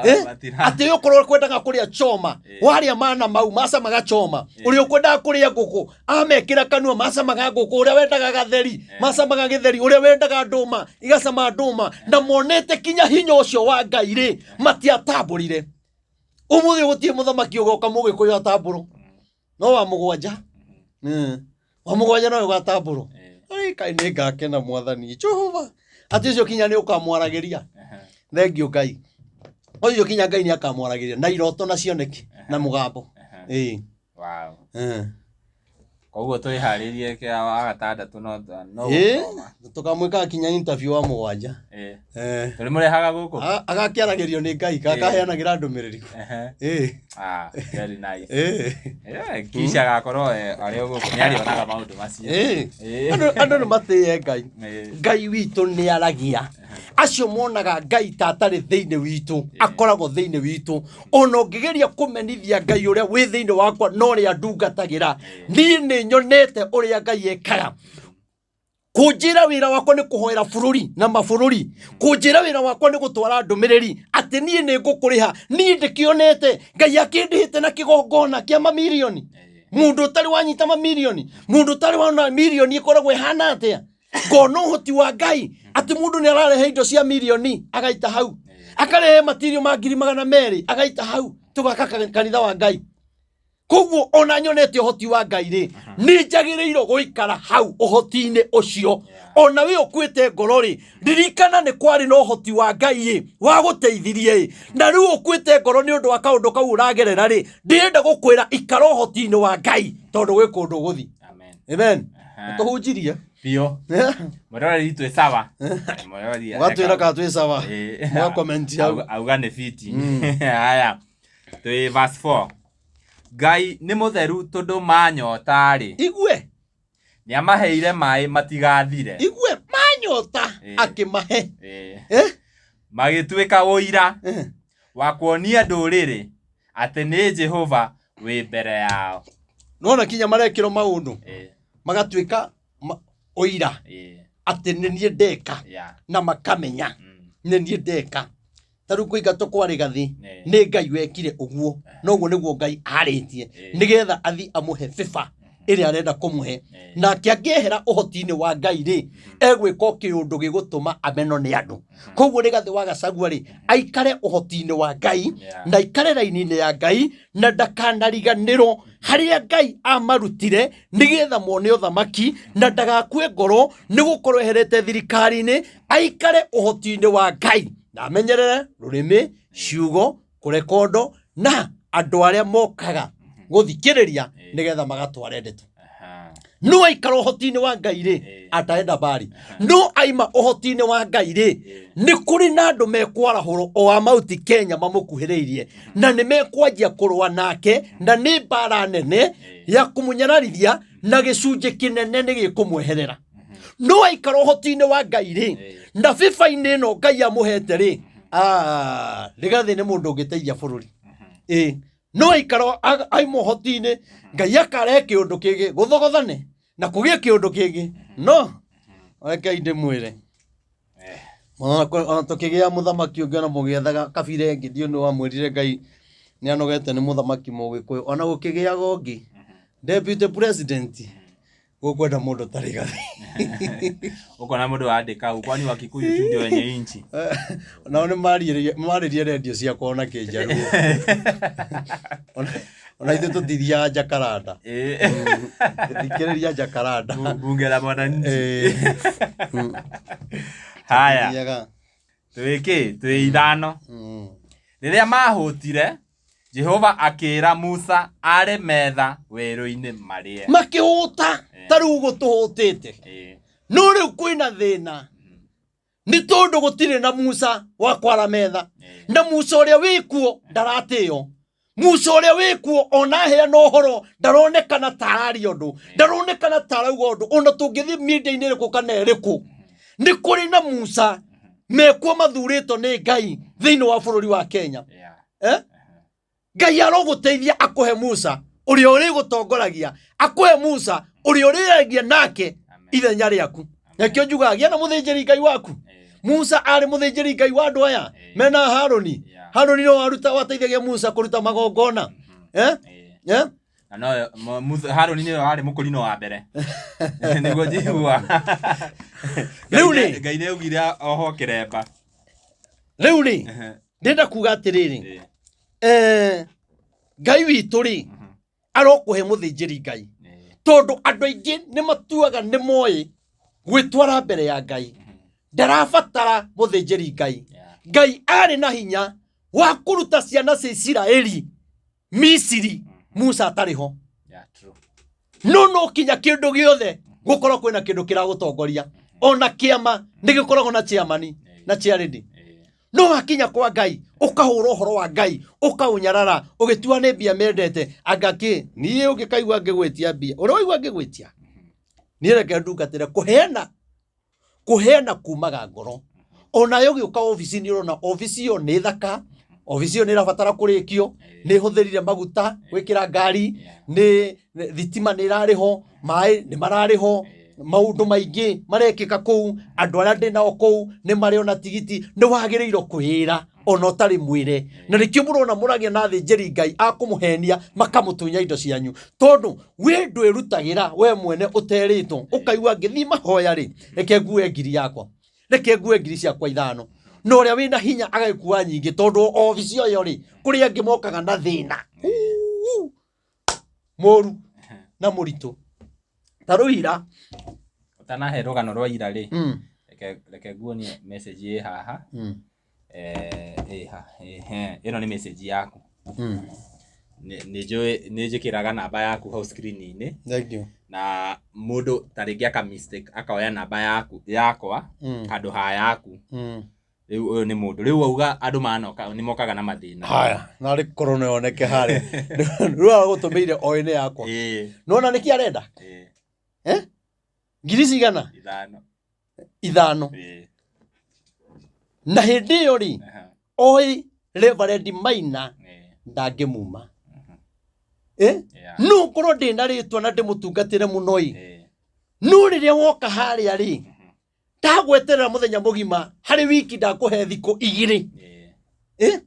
ati ukorwo kwendaga kuria choma waria mana mau macamaga choma uri ukwendaga kuria nguku amekira kanua macamaga nguku uria wendaga gatheri macamaga githeri uria wendaga nduma igacama nduma na monete kinya hinya ucio wa Ngai ri matiatamburire. Umuthi gutie muthamaki ugoka mugikuyu atamburu no wa mugwanja wa mugwanja no ugatamburu. Ai kai nĩ ngakena mwathani Jehova ati cio kinya nĩ ukamwarageria. Thengio Ngai oyo kinya Ngai nĩ akamwarageria na iroto na cioneki na mugambo. Wow. Koguo twĩharĩrie kia wa gatandatu no tukamwĩka kinya interview wa mugwanja. Tũrĩ mũrehaga gũkũ agakiaragĩrio nĩ Ngai kakaheanagĩra ndũmĩrĩri. Very nice. Kisha gakorwo arĩ gũkũ nĩ arĩonaga maũndũ macio. Andũ nĩ matĩye Ngai. Ngai witũ nĩ aragia. Acio monaga Ngai ta atarĩ thĩinĩ witũ akoragwo thĩinĩ witũ. Ona ũngĩgeria kũmenithia Ngai ũrĩa wĩ thĩinĩ wakwa no ũrĩa ndungatagĩra niĩ nĩ nyonete ũrĩa Ngai ekaga. Kũnjĩra wĩra wakwa nĩ kũhoera bũrũri na mabũrũri. Kũnjĩra wĩra wakwa nĩ gũtwara ndũmĩrĩri atĩ niĩ nĩ ngũkũrĩha. Niĩ ndĩkĩonete Ngai akĩndĩhĩte na kĩgongona kĩa mamirioni. Mũndũ ũtarĩ wanyita mamirioni. Mũndũ ũtarĩ wona mirioni ĩkoragwo ĩhana atĩa. Ngona ũhoti wa Ngai atĩ mũndũ nĩ ararehe indo cia mirioni agaita hau. Akarehe matirio ma 200,000 agaita hau. Tũgaka kanitha wa Ngai. Koguo ona nyonete ũhoti wa Ngai rĩ nĩ njagĩrĩirwo gũikara hau ũhoti-inĩ ũcio. Ona we ũkwĩte ngoro rĩ ririkana nĩ kwarĩ na ũhoti wa Ngai wa gũteithirie na rĩu ũkwĩte ngoro nĩ ũndũ wa kaũndũ kau ũragerera rĩ ndĩrenda gũkwĩra ikara ũhoti-inĩ wa Ngai tondũ gwĩ kũndũ gũthi. Amen. Tũhunjirie Pio. Morori twĩ sawa. Morori. Watwĩra ka twĩ sawa. Mwa comment hau. Auga nĩ fiti. Haya. Twĩ verse 4. Ngai nĩ mũtheru tondũ manyota rĩ. Igue. Nĩ amaheire maĩ matigathire. Igue manyota akĩmahe. Magĩtuĩka ũira wa kuonia ndũrĩrĩ atĩ nĩ Jehova wĩ mbere yao. Nona kinya marekĩrwo maũndũ. Magatuĩka ũira atĩ nĩ niĩ ndeka na makamenya nĩ niĩ ndeka. Taru kũingatwo kwarĩ gathĩ nĩ Ngai wekire ũguo. Noguo nĩguo Ngai arĩtie nĩgetha athi amũhe bĩba ĩrĩa arenda kũmũhe nake angĩehera ũhoti-inĩ wa Ngai rĩ egwĩka kĩũndũ gĩgũtũma amenwo nĩ andũ. Koguo Rigathĩ wa Gachagua rĩ aikare ũhoti-inĩ wa Ngai na aikare raini-inĩ ya Ngai na ndakanariganĩrwo harĩa Ngai amarutire nĩgetha mone ũthamaki na ndagakue ngoro nĩ gũkorwo eherete thirikari-inĩ. Aikare ũhoti-inĩ wa Ngai na amenyerere rũrĩmĩ, ciugo, kũrekondo na andũ arĩa mokaga gũthikĩrĩria nĩgetha magatware ndeto. No aikara ũhoti-inĩ wa Ngai rĩ ataenda mbari. No aima ũhoti-inĩ wa Ngai rĩ nĩ kũrĩ na andũ mekwarahũrwo o a Mount Kenya mamũkuhĩrĩirie na nĩ mekwanjia kũrũa nake na nĩ mbara nene ya kũmũnyararithia na gĩcunjĩ kĩnene nĩ gĩkũmweherera. No aikara ũhoti-inĩ wa Ngai rĩ na FIFA-inĩ ĩno Ngai amũhete rĩ Rigathĩ nĩ mũndũ ũngĩteithia bũrũri. No aikara aima ũhoti-inĩ Ngai akarehe kĩũndũ kĩngĩ gũthogothane na kũgĩe kĩũndũ kĩngĩ. No Ngai ndĩmwĩre tũkĩgĩa mũthamaki ũngĩ ona mũgĩethaga kabira ĩngĩ ndiũ nĩ wamwĩrire Ngai nĩ anogete nĩ mũthamaki Mũgĩkũyũ ona gũkĩgĩaga ũngĩ deputy president gũkwenda mũndũ ta Rigathĩ. Ũkona mũndũ wandĩka ukwani wa Kikuyu tu ndio wenye inchi. Nao nĩ marĩrie redio ciakwa na Kĩnjaruo. Ona ithuĩ tũtithiaga Jakaranda. Thikĩrĩria Jakaranda. Bunge la mwananchi. Haya. Twĩ ithano. Rĩrĩa mahũtire Jehova akĩra Musa arĩ metha werũ-inĩ marĩe. Makĩhũta ta rĩu gũtũhũtĩte. No rĩu kwĩna thĩna. Nĩ tondũ gũtirĩ na Musa wa kwara metha. Na Musa ũrĩa wĩkuo ndaratĩo. Musa ũrĩa wĩkuo ona heana ũhoro ndaronekana tararia ũndũ. Ndaronekana tarauga ũndũ. Ona tũngĩthiĩ media-inĩ ĩrĩkũ kana ĩrĩkũ. Nĩ kũrĩ na Musa mekuo mathurĩtwo nĩ Ngai thĩinĩ wa bũrũri wa Kenya. Ngai arogũteithia akũhe Musa ũrĩa ũrĩgũtongoragia. Akũhe Musa ũrĩa ũrĩaria nake ithenya rĩaku. Nakĩo njugaga gĩa na mũthĩnjĩri Ngai waku. Musa arĩ mũthĩnjĩri Ngai wa andũ aya mena Harũni. Harũni no aruta wateithagia Musa kũruta magongona. No Harũni nĩwe warĩ mũkũrinũ wa mbere. Nĩguo njigua. Rĩu nĩ Ngai nĩ augire oho kĩremba. Rĩu nĩ ndĩrenda kuga atĩrĩrĩ Ngai witũ rĩ arokũhe mũthĩnjĩri Ngai tondũ andũ aingĩ nĩ matuaga nĩ moĩ gwĩtwara mbere ya Ngai. Ndarabatara mũthĩnjĩri Ngai. Ngai arĩ na hinya wa kũruta ciana cia Isiraeli Misiri Musa atarĩ ho. No kinya kĩndũ gĩothe gũkorwo kwĩna kĩndũ kĩragũtongoria. Ona kĩama nĩ gĩkoragwo na chairman na chairlady. No hakinya kwa Ngai ũkahũra ũhoro wa Ngai ũkaũnyarara ũgĩtua nĩ mbia mendete angakĩ niĩ ũngĩkaigua ngĩgwĩtia mbia ũrĩa waigua ngĩgwĩtia niĩ reke ndungatĩre kũheana kumaga ngoro. Ona yo gĩũka ofici-inĩ ũrona ofici ĩyo nĩ thaka. Ofici ĩyo nĩ ĩrabatara kũrĩkio. Nĩ hũthĩrire maguta gwĩkĩra ngari. Nĩ thitima nĩ irarĩho. Maĩ nĩ mararĩho. Maũndũ maingĩ marekĩka kũu. Andũ arĩa ndĩ nao kũu nĩ marĩ ona tigiti. Nĩ wagĩrĩirwo kwĩra ona ũtarĩ mwĩre. Na nĩkĩo mũrona mũragia na thĩnjĩri Ngai akũmũhenia makamũtunya indo cianyu. Tondũ we ndwĩrutagĩra we mwene ũterĩtwo. Ũkaigua ngĩthiĩ mahoya rĩ reke ngue ngiri yakwa. Reke ngue ngiri ciakwa ithano. No ũrĩa wĩna hinya agĩkua nyingĩ tondũ ofici ĩyo rĩ kũrĩ angĩ mokaga na thĩna. Mũru na mũritũ. Ta rĩu ira ũtanahe rũgano rwa ira rĩ reke nguonie message ĩ haha. Ĩno nĩ message yaku. Nĩ njĩkĩraga namba yaku hau screen-inĩ. Thank you. Na mũndũ ta rĩngĩ aka mistake akaoya namba yakwa handũ ha yaku. Rĩu ũyũ nĩ mũndũ rĩu auga andũ manoka nĩ mokaga na mathĩna. Haya na rĩ korona yoneke harĩa. Rĩu agũtũmĩire oine yakwa. Nona nĩkĩ arenda? Ngiri cigana? Ithano. Na hĩndĩ ĩyo rĩ oi Reverend Maina ndangĩmuma. No korwo ndĩna rĩtwa na ndĩmũtungatĩre mũno ĩ. No rĩrĩa woka harĩa rĩ ndagweterera mũthenya mũgima harĩ wiki ndakũhe thikũ 2.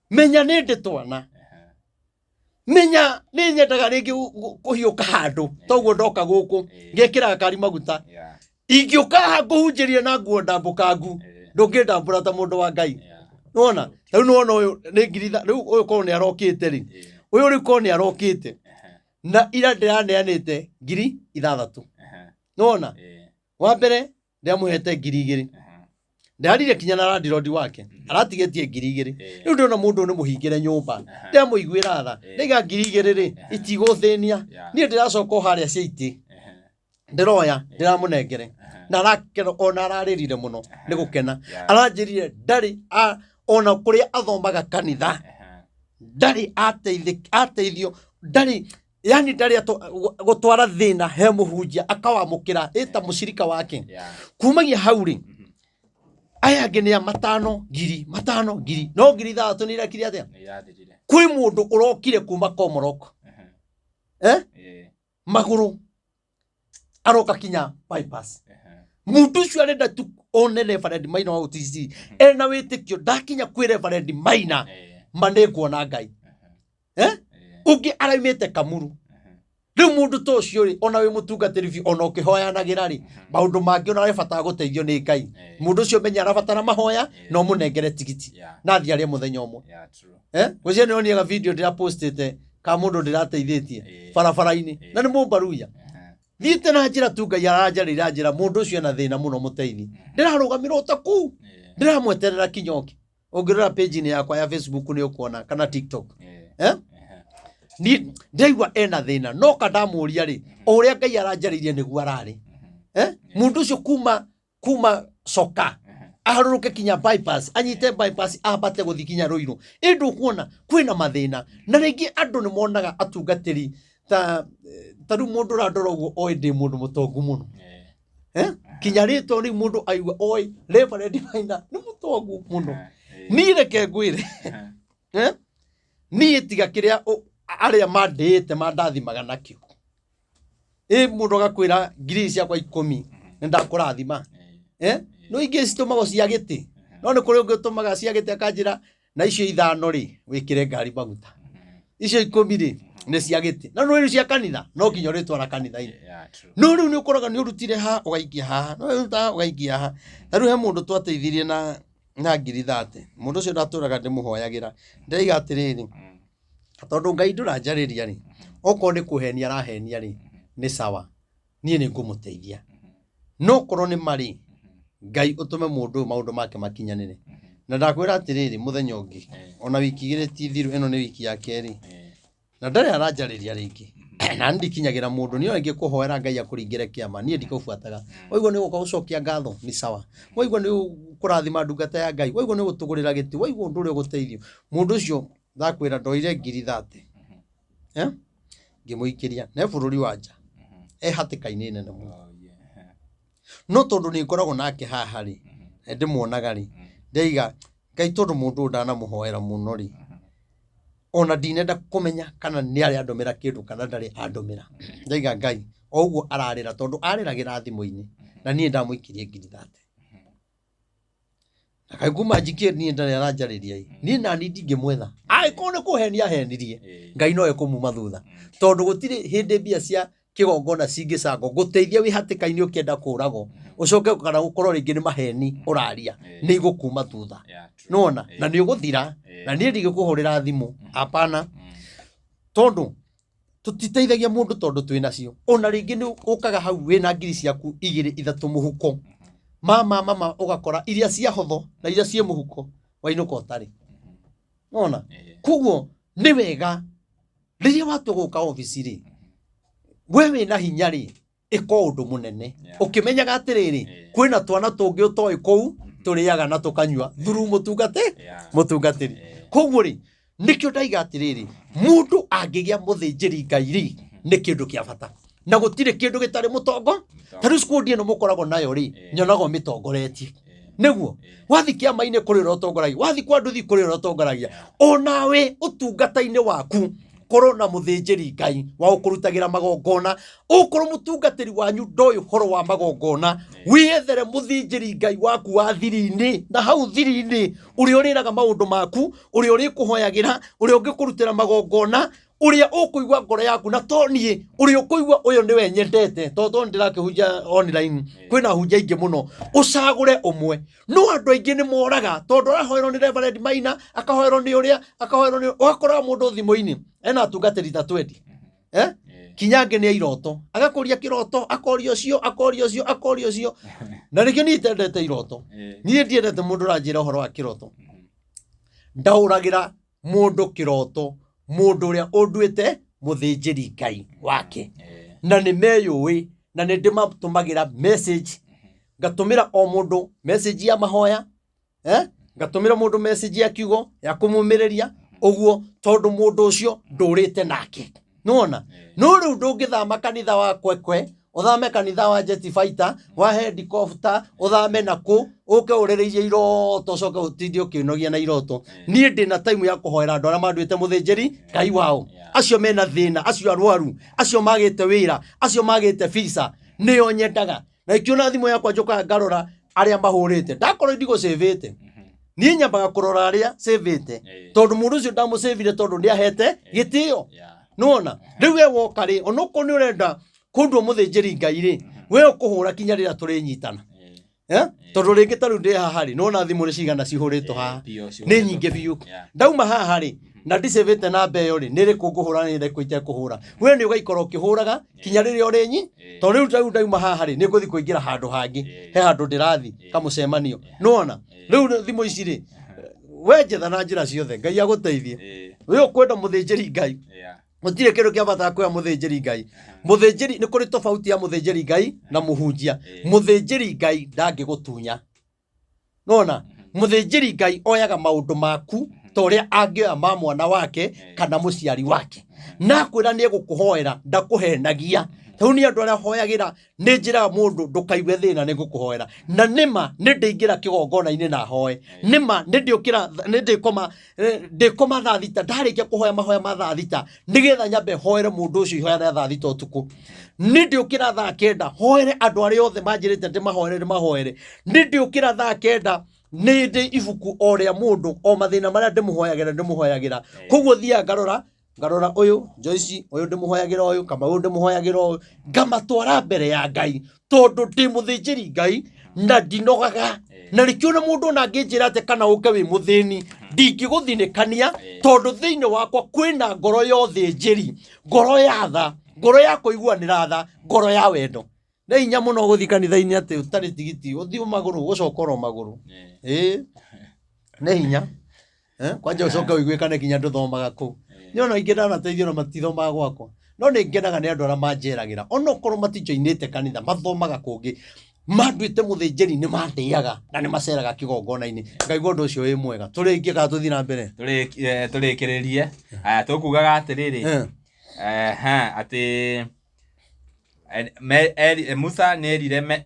Menya nĩ ndĩ twana. Nyendaga ringi kuhiuka handu toguo ndoka guku ngekira kari maguta ingĩũka haha ngũhunjĩrie na nguo ndambũkangu ndũngĩndambũra ta mũndũ wa Ngai nona rĩu nona ũyũ nĩ ngiri rĩu ũyũ korwo nĩ arokĩte rĩ ũyũ rĩu korwo nĩ arokĩte na ira ndĩraneanĩte 6,000 nona wa mbere ndĩamũhete 2,000 ndarire kinya na landlord wake aratigetie 2,000 rĩu ndĩrona mũndũ nĩ mũhingĩre nyũmba ndĩamũiguĩra tha ndĩga 2,000 rĩ itigũthĩnia niĩ ndĩracoka harĩa ciaitĩ ndiroya ndiramũnengere na arakena ona ararĩrire mũno nĩ gũkena aranjĩrire ndarĩ ona kũrĩa athomaga kanitha ndarĩ ateithio ndarĩ yani ndarĩ gũtwara thĩna he mũhunjia akawamũkĩra ĩta mũcirika wake kumagia hau rĩ aya angĩ nĩ 5,000 no 3,000 nĩ irakire atĩa kwĩ mũndũ ũrokire kuma Komoroko magũrũ aroka kinya bypass mundu ucio arenda tu one Reverend Maina wa UTC ena wĩtĩkio ndakinya kwĩ Reverend Maina manekuona Ngai ungi araimĩte Kamuru rĩu mundu to ũcio rĩ ona wĩ mũtungatĩri ona ũkĩhoyanagĩra rĩ maũndũ mangĩ ona arabatara gũteithio nĩ Ngai mundu ũcio menya arabatara mahoya no mũnengere tigiti na thi arĩa mũthenya ũmwe gũcia nĩ onire video ndĩra postete ka mũndũ ndĩrateithĩtie barabara-inĩ na nĩ mũmbaruya thiĩte na njĩra tu Ngai aranjarĩra njĩra mũndũ ũcio ena thĩna mũno mũteithi ndĩrarũgamĩrwo ta kuu ndĩramweterera kinyoki ũngĩrora page-inĩ yakwa ya Facebook nĩ ũkuona kana TikTok ni ndaigua ena thĩna no kandamũria rĩ ũrĩa Ngai aranjarĩirie nĩguo ararĩ mũndũ ũcio kuma Soka aharũrũke kinya bypass anyite bypass ambate gũthi kinya Rũirũ ĩndũ kuona kwĩna mathĩna na rĩngĩ andũ nĩ monaga atungatĩri ta rĩu mũndũ ũrandora ũguo oĩ ndĩ mũndũ mũtongu mũno kinya rĩtwa rĩu mũndũ aigua oĩ Reverend Maina nĩ mũtongu mũno niĩ reke ngwĩre niĩ tiga kĩrĩa arĩa mandĩte mandathimaga nakĩo mũndũ agakwĩra 10 ciakwa 10 nĩ ndakũrathima no ingĩ citũmagwo cia gĩtĩ no nĩ kũrĩ ũngĩ ũtũmaga cia gĩtĩ akanjĩra na icio 5 rĩ wĩkĩre ngari maguta icio 10 rĩ nĩ cia gĩtĩ na no cia kanitha no kinya rĩtwara kanitha-inĩ no rĩu nĩ ũkoraga nĩ ũrutire haha ũgaikia haha no ũruta ũgaikia haha na rĩu he mũndũ twateithirie na 30,000 mũndũ ũcio ndatũraga ndĩmũhoyagĩra ndaiga atĩrĩrĩ tondũ Ngai ndũranjarĩria rĩ okorwo nĩ kũhenia arahenia rĩ nĩ sawa niĩ nĩ ngũmũteithia no korwo nĩ marĩ Ngai ũtũme mũndũ maũndũ make makinyanĩre na ndakwĩra atĩrĩrĩ mũthenya ũngĩ ona wiki 2 ti thiru ĩno nĩ wiki ya kerĩ na ndarĩ aranjarĩria rĩngĩ na ndikinyagĩra mũndũ niĩ rĩngĩ kũhoera Ngai akũringĩre kĩama niĩ ndikũbuataga waigua nĩ gũka gũcokia ngatho nĩ sawa waigua nĩ kũrathima ndungata ya Ngai waigua nĩ gũtũgũrĩra gĩtĩ waigua ũndũ ũrĩa ũgũteithio mũndũ ũcio ndakwĩra ndoire 30,000 ngĩmũikĩria na bũrũri wa nja hatĩka-inĩ nene mũno no tondũ nĩ ngoragwo nake haha rĩ ndĩmuonaga rĩ ndaiga Ngai tondũ mũndũ ndanamũhoera mũno rĩ ona ndinenda kũmenya kana nĩ arĩ andũmĩra kĩndũ kana ndarĩ andũmĩra ndaiga Ngai o ũguo ararĩra tondũ arĩragĩra thimũ-inĩ na niĩ ndamũikirie 30,000 na Ngai kuma njikie niĩ ndarĩ aranjarĩria niĩ na ndingĩmwetha angĩkorwo nĩ kũhenia henirie Ngai no ekũmuma thutha tondũ gũtirĩ hĩndĩ mbia cia kĩgongona cingĩcangwo gũteithia wĩ hatĩka-inĩ ũkĩenda kũragwo ũcoke kana gũkorwo rĩngĩ nĩ maheni ũraria nĩ igũkuma thutha nona na nĩ ũgũthira na niĩ ndigĩkũhũrĩra thimũ apana tondũ tũtiteithagia mũndũ tondũ twĩ nacio ona rĩngĩ nĩ ũkaga hau wĩna ngiri ciaku 2-3 mũhuko mama ũgakora iria cia hotho na iria ciĩ mũhuko wainũka ũtarĩ nona koguo nĩ wega rĩrĩa watua gũka obici rĩ we wĩna hinya rĩ ĩka ũndũ mũnene ũkĩmenyaga atĩrĩrĩ kwĩna twana tũngĩ ũtoĩ kũu tũrĩaga na tũkanyua through mũtungatĩri koguo rĩ nĩkĩo ndaiga atĩrĩrĩ mũndũ angĩgĩa mũthĩnjĩri Ngai rĩ nĩ kĩndũ kĩa bata na gũtirĩ kĩndũ gĩtarĩ mũtongo ta rĩu skundi ĩno mũkoragwo nayo rĩ nyonago mĩtongoretie nĩguo wathi kĩama-inĩ kũrĩ ũrĩa ũtongoragia wathi kwa nduthi kũrĩ ũrĩa ũtongoragia onawe ũtungata-inĩ waku korwo na mũthĩnjĩri Ngai wa ũkũrutagĩra magongona ũkorwo mũtungatĩri wanyu ndoĩ ũhoro wa magongona wĩethere mũthĩnjĩri Ngai waku wa thiri-inĩ na hau thiri-inĩ ũrĩa ũrĩraga maũndũ maku ũrĩa ũrĩkũhoyagĩra ũrĩa ũngĩkũrutĩra magongona uria ukuigwa ngoro yaku na toni uria ukuigwa uyo niwe nyendete to ndirakihunja online kwina hunja ingi muno ucagure umwe no andu aingi ni moraga tondu arahoerwo ni Reverend Maina akahoerwo ni uria akahoerwo ni wakora mundu thimo-ini ena atungatiri ta 20 kinyange ni iroto agakuria kiroto akorio cio na nikio ni tendete iroto ni ndiendete mundu ranjira horo wa kiroto ndauragira mundu kiroto mundu uria unduite muthinjiri Ngai wake na ni meyui na ni ndimatumagira message ngatumira o mundu message ya mahoya ngatumira mundu message ya kiugo ya kumumiriria uguo tondu mundu ucio ndurite nake nona no riu ndungithama kanitha wa kwekwe uthame kanitha wa jet fighter wa helicopter uthame naku uke urereirie iroto coke utindio kinogia na iroto nie ndina time ya kuhoera andu aria manduite muthinjiri Ngai wao acio mena thina acio arwaru acio magite wira acio magite visa nio nyendaga na ikiona thimu yakwa njuka ngarora aria mahurite ndakorwo ndigo savete nie nyambaga kurora aria savete tondu mundu ucio ndamusavire tondu ndiahete gitio nona riu we woka ri onoko ni urenda kundu muthinjiri Ngai ri we ukuhura kinya rira turinyitana tondu ringi taru ndi haha ri nona thimu ni cigana cihuritwo haha ni nyingi biu ndauma haha ri na ndicevete na mbeyo ri niri kunguhura ni ndekuite kuhura we ni ugaikora ukihuraga kinya riri urinyi tondu riu ndauma haha ri ni nguthi kuingira handu hangi he handu ndirathi kamucemanio nona riu thimu ici ri we jetha na njira ciothe Ngai aguteithie we ukwenda muthinjiri Ngai mutire kindu kia bata kwa muthinjiri Ngai muthinjiri ni kuri tofauti ya muthinjiri Ngai na muhunjia muthinjiri Ngai ndangigutunya nona muthinjiri Ngai oyaga maundu maku toria angioya ma mwana wake kana muciari wake na kwira ni gukuhoera ndakuhenagia tiu ni andu aria hoyagira ni njira mundu ndukaigue thina ni gukuhoera na nima ni ndingira kigongona-ini na hoe nima ni ndiukira ni ndikoma thaa thita ndarikia kuhoya mahoya ma thaa thita nigetha nyambe hoere mundu ucio ihoya ria thaa thita utuku ni ndiukira thaa kenda hoere andu aria othe manjirite ndimahoere ni ndiukira thaa kenda ni ndi ibuku oria mundu o mathina maria ndimuhoyagira koguo thia ngarora uyu Joyce uyu ndimuhoyagira uyu kama uyu ndimuhoyagira uyu ngamatwara mbere ya Ngai tondu ndi muthinjiri Ngai na ndinogaga na rikiona mundu na nginjira ate kana uke wi muthini ndingiguthinikania tondu thiini wakwa kwina ngoro ya uthinjiri ngoro ya tha ngoro ya kuiguanira tha ngoro ya wendo na inya muno guthi kanitha-ini ati utari tigiti uthio maguru gucokoro maguru ne hinya kwanja ucoka uiguikane kinya nduthomaga ku niona ingena na teithio na matithomaga gwakwa no ni ngenaga ni andu aria manjeragira ono korwo matijoinite kanitha mathomaga kungi manduite muthinjiri ni mandiaga na ni maceraga kigongona-ini ngaigua undu ucio wi mwega turingie ka tuthi na mbere turikiririe tukugaga atiriri ati Musa nerire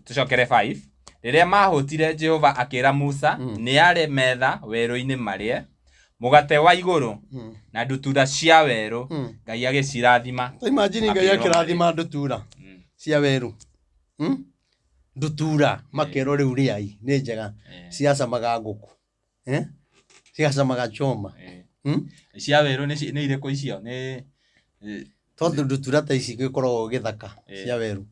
tucokere 5 riria mahutire Jehova akira Musa ni are metha weru-ini marie mugate wa iguru na ndutura cia weru Ngai agicirathima imagine Ngai akirathima ndutura cia weru ndutura makero riu riai ni njega ciacamaga nguku ciacamaga choma cia weru ni iriku icio ni tondu ndutura ta ici gikoragwo githaka cia weru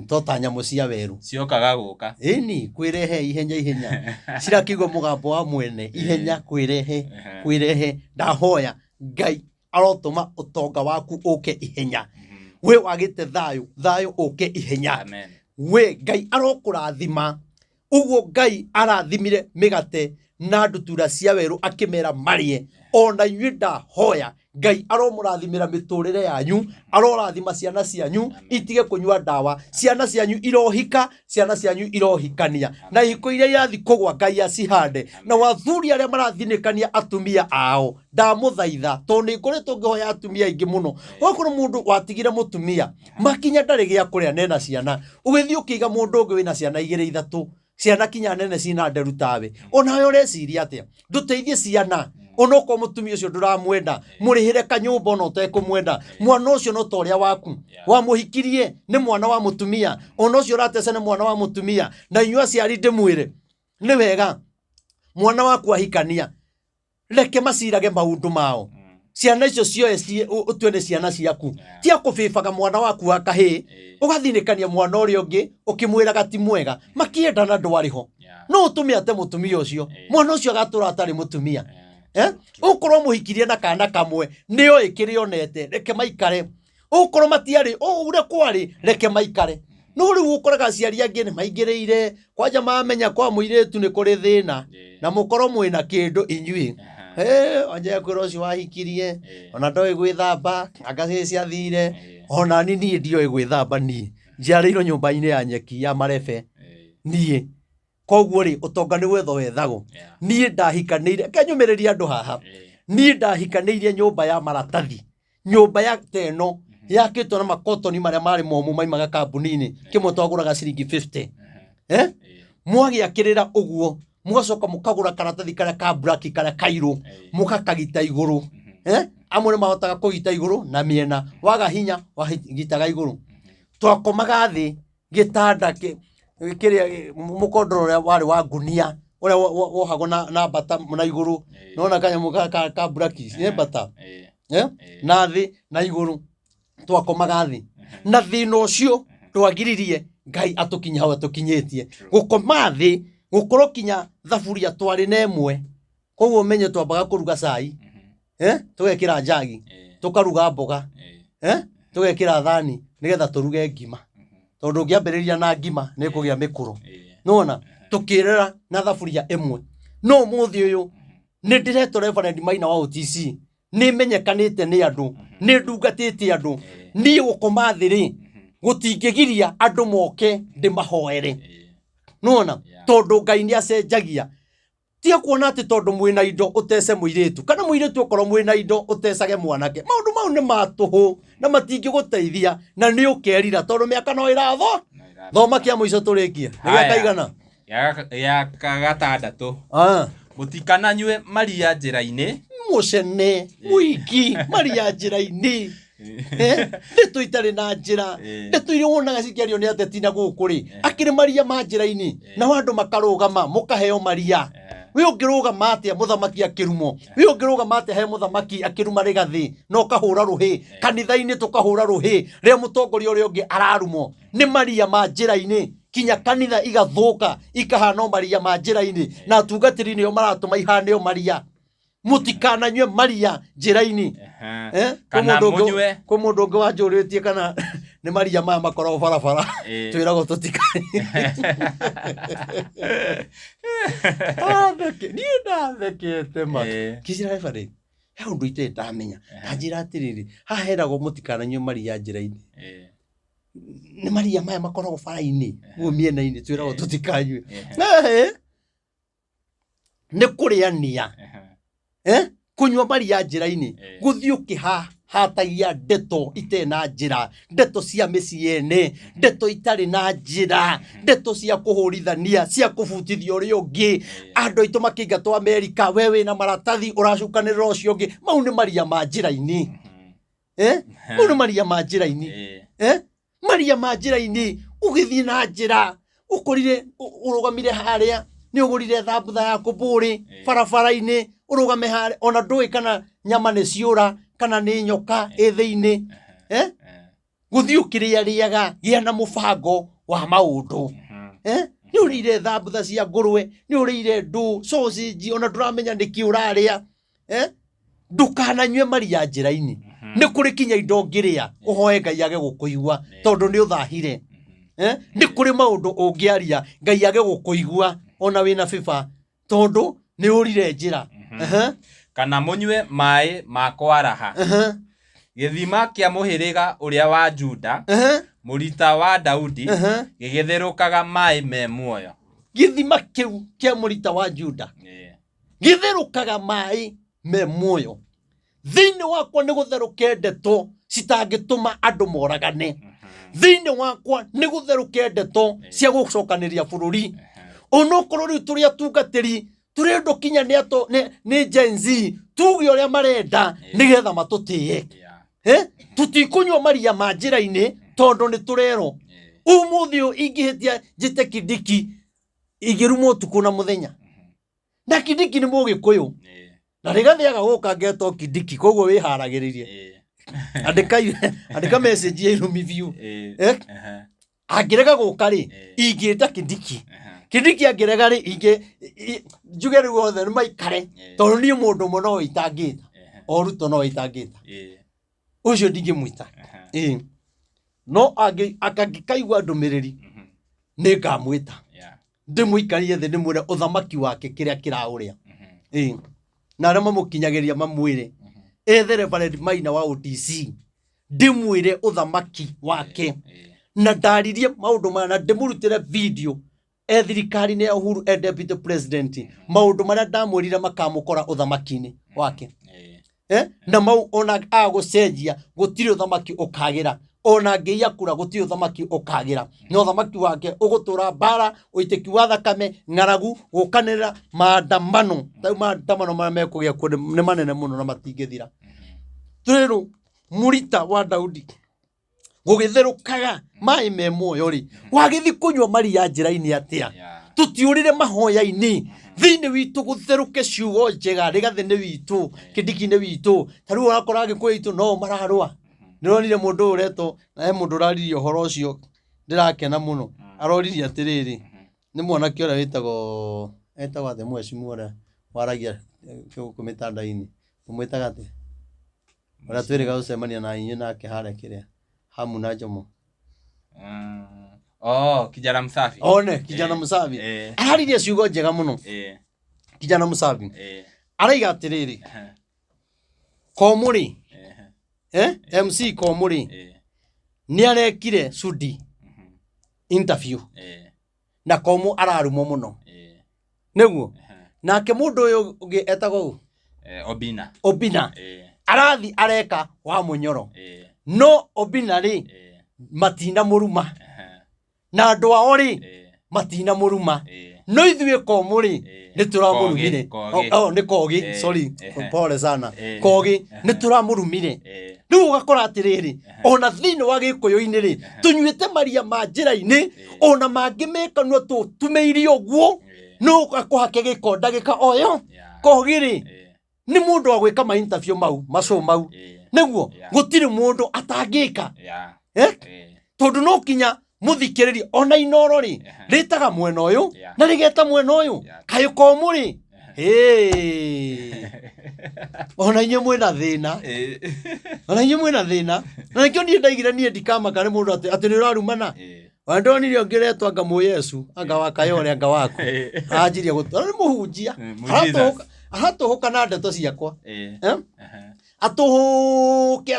tota nyamu cia weru ciokaga guka ni kwirehe ihenya cirakigwo mugambo wa mwene ihenya kwirehe ndahoya Ngai arotuma utonga waku uke ihenya we wagite thayo uke ihenya amen we Ngai arokurathima uguo Ngai arathimire migate na ndutura cia weru akimera marie ona inyuĩ ndahoya Ngai aromurathimira miturire yanyu arorathima ciana cianyu itige kunyua ndawa ciana cianyu irohika ciana cianyu irohikania na ihiko iria irathi kugwa Ngai acihande na wathuri aria marathinikania atumia ao ndamuthaitha tondu ikoretwo ngihoya atumia ingi muno okorwo mundu watigire mutumia makinya ndari gia kuria nena ciana ugithii ukiga mundu ungi wina ciana 2-3 ciana kinya nene cina nderu tawe onawe ureciria atia nduteithie ciana onoko mutumia ucio nduramwenda murihire kanyumba ono tekumwenda mwana ucio no toria waku wamuhikirie ni mwana wa mutumia ono ucio ratese ni mwana wa mutumia na inyua ciari ndimwire ni wega mwana waku ahikania reke macirage maundu mao ciana icio cioe utwene ciana ciaku tia kubibaga mwana waku wa kahi ugathinikania mwana uri ungi ukimwiraga ti mwega makiendana ndwariho no utumia ate mutumia ucio mwana ucio agatura atari mutumia ukorwo muhikirie na kana kamwe nio ikirionete reke maikare ukorwo matiari ure kwari reke maikare no riu ukoraga ciari angi ni maingirire kwanja mamenya kwa muiretu ni kuri thina na mukorwo mwina kindu inyui anje kwiro ucio wahikirie ona ndoe gwithamba agaci ciathire ona nini ndio gwithamba ni njiarĩirwo nyũmba-inĩ ya nyeki ya marebe niĩ koguo ri utonga ni wetho wethagwo niĩ ndahikanĩire kenyũmĩrĩria andũ haha niĩ ndahikanĩirie nyũmba ya maratathi nyũmba ya teno yakĩtwo na makotoni marĩa marĩ momũ maimaga kambuni-inĩ kĩmwe twagũraga ciringi 50 mwagĩakĩrĩra ũguo mugacoka mukagura karatathi karĩa ka black karĩa kairũ mukakagita igũrũ amwe nĩ mahotaga kũgita igũrũ na mĩena waga hinya wagitaga igũrũ twakomaga thĩ gĩtanda kĩrĩa mũkondoro ũrĩa warĩ wa ngunia ũrĩa wohagwo na bata na igũrũ nona kanyamũ ka black nĩ bata na thĩ na igũrũ twakomaga thĩ na thĩna ũcio twagiririe Ngai atukinya hau atukinyĩtie gũkoma thĩ gũkorwo kinya thaburia twarĩ na ĩmwe koguo menye twambaga kũruga cai tũgekĩra njagi tũkaruga mboga tũgekĩra thani nĩgetha tũruge ngima tondũ ũngĩambĩrĩria na ngima nĩ kũgĩa mĩkũro nona tũkĩrera na thaburia ĩmwe no mũthĩ ũyũ nĩ ndĩretwo Reverend Maina wa OTC nĩ menyekanĩte nĩ andũ nĩ ndungatĩte andũ niĩ gũkoma thĩ rĩ gũtingĩgiria andũ moke ndĩmahoere nona tondu Ngai ni acenjagia tia kuona ati tondu mwina indo utece muiretu kana muiretu ukorwo mwina indo utecage mwanake maundu mau ni matuhu na matingi guteithia na ni ukerira tondu miaka no iratho thoma kia muico turikia ni kaigana ya kagatandatu mutikananywe maria njira-ini mucene muiki maria njira-ini ndeto itari na njira ndeto iria wonaga cikiario ni ateti na guku ri akiri maria ma njira-ini na wandu makarugama mukaheo maria we ungirugama atia muthamaki akirumo we ungirugama atia he muthamaki akiruma rigathi no kahura ruhi kanitha-ini tukahura ruhi ria mutongoria uria ungi ararumo ni maria ma njira-ini kinya kanitha igathuka ikahana maria ma njira-ini na atungatiri nio maratuma ihane maria mutikananywe maria njira-ini kana munywe ko mundu ungi wanjuritie kana ni maria maya makoragwo barabara twiragwo tutikanye ni ndathekete ma kicira bari he undu ite ndamenya njira atiriri ha heragwo mutikananywe maria njira-ini ni maria maya makoragwo bara-ini guo miena-ini twiragwo tutikanywe ni kuriania kunywa maria njira-ini guthii ukihahatagia ndeto itena njira ndeto cia miciene ndeto itari na njira ndeto cia kuhurithania cia kubutithia uria ungi andu aitu makingatwo Amerika wewe na maratathi uracukanirira ucio ungi mau ni maria ma njira-ini mau ni maria ma njira-ini maria ma njira-ini ugithii na njira ukurire urugamire haria ni ugurire thambutha yaku buri barabara-ini urugame hare ona ndui kana nyama ni ciura kana ni nyoka ithiini guthii ukiriariaga gia na mubango wa maundu ni urire thambutha cia ngurwe ni urire ndu sausage ona nduramenya niki uraria ndukananywe maria njira-ini ni kuri kinya indo ngiria uhoe Ngai age gukuigua tondu ni uthahire ni kuri maundu ungiaria Ngai age gukuigua ona wina fifa tondu ni urire njira kana munywe mai ma kwaraha githima kia muhiriga uria wa Juda murita wa Daudi gigitherukaga mai me muoyo githima kiu kia murita wa Juda githerukaga mai me muoyo thiini wakwa ni gutheruke ndeto citangituma andu moragane thiini wakwa ni gutheruke ndeto cia gucokaniria bururi onokorwo riu turi atungatiri turendo kinya ni Gen Z tuge uria marenda nigetha matutie tutikunywa maria ma njira-ini tondu ni turero umuthi ingihitia njite Kidiki igirumwo tuku na muthenya na Kidiki ni mugikuyu na rigathiaga guka ngeto Kindiki koguo wiharagiririe andika message ya irumithio angirega guka ri ingita Kindiki angirega ri njuge riu othe maikare tondu ni mundu mo no itangita o Ruto no itangita ucio ndingimuita no akangikaigua ndumiriri ni ngamwita ndimuikarie thi ndimwire uthamaki wake kiria kirauria na arĩa mamukinyagiria mamwire ethere Reverend Maina wa OTC ndimwire uthamaki wake na ndaririe maundu maya na ndimurutire video thirikari-inĩ ya Uhuru Deputy President maundu maria ndamwirire makamukora uthamaki-inĩ wake na mau ona agucenjia gutiri uthamaki ukagira ona ngeia kura gutiri uthamaki ukagira no uthamaki wake ugutura bara uitiki wa thakame ng'aragu gukanira maandamano maria mekugia kuo ni manene muno na matingithira turiru murita wa Daudi gugithirukaga mai me muoyo ri wagithi kunywa maria njira-ini atia tutiurire mahoya-ini thini witu gutheruke ciugo njega rigathini witu Kindiki-ini witu tariu wakora agikuyu witu no mararua nironire mundu ureto na mundu uraririe horo ucio ndirakena muno aroririe atiriri ni mwanake uria witagwo athe mwecimu uria waragia kumitanda-ini umwitaga ati uria twiriga ucemania na inyu nake haria kiria hamu na Jomo kijana msafi kijana msafi araririe ciugo njega muno kijana msafi araiga atiriri komuri MC komuri ni arekire Sudi interview na komu ararumo muno niguo nake mundu uyu ungi etagwo Obina arathi areka wa munyoro no Obina ri matina muruma na andu ao ri matina muruma no ithuĩ komuri ni turamurumire ni kogi sorry pole sana kogi ni turamurumire riu ugakora atiriri ona thini wa gikuyu-ini ri tunyuite maria ma njira-ini ona mangi mekanwa tutumeire uguo no gakuhake giko ndagika oyo kogi ri ni mundu wa gwika ma interview mau niguo gutiri mundu atangika tondu no kinya muthikiriri ona inoro ri ritaga mwena uyu na rigeta mwena uyu kayo komuri ona inye mwena thina na nikio nie ndaigire nie ndikama kare mundu ati ni rarumana wandonirio ngiretwa anga mu Yesu anga wakayore anga wako ajiria gutwara ni muhunjia aratuhuka na ndeto ciakwa atuhuke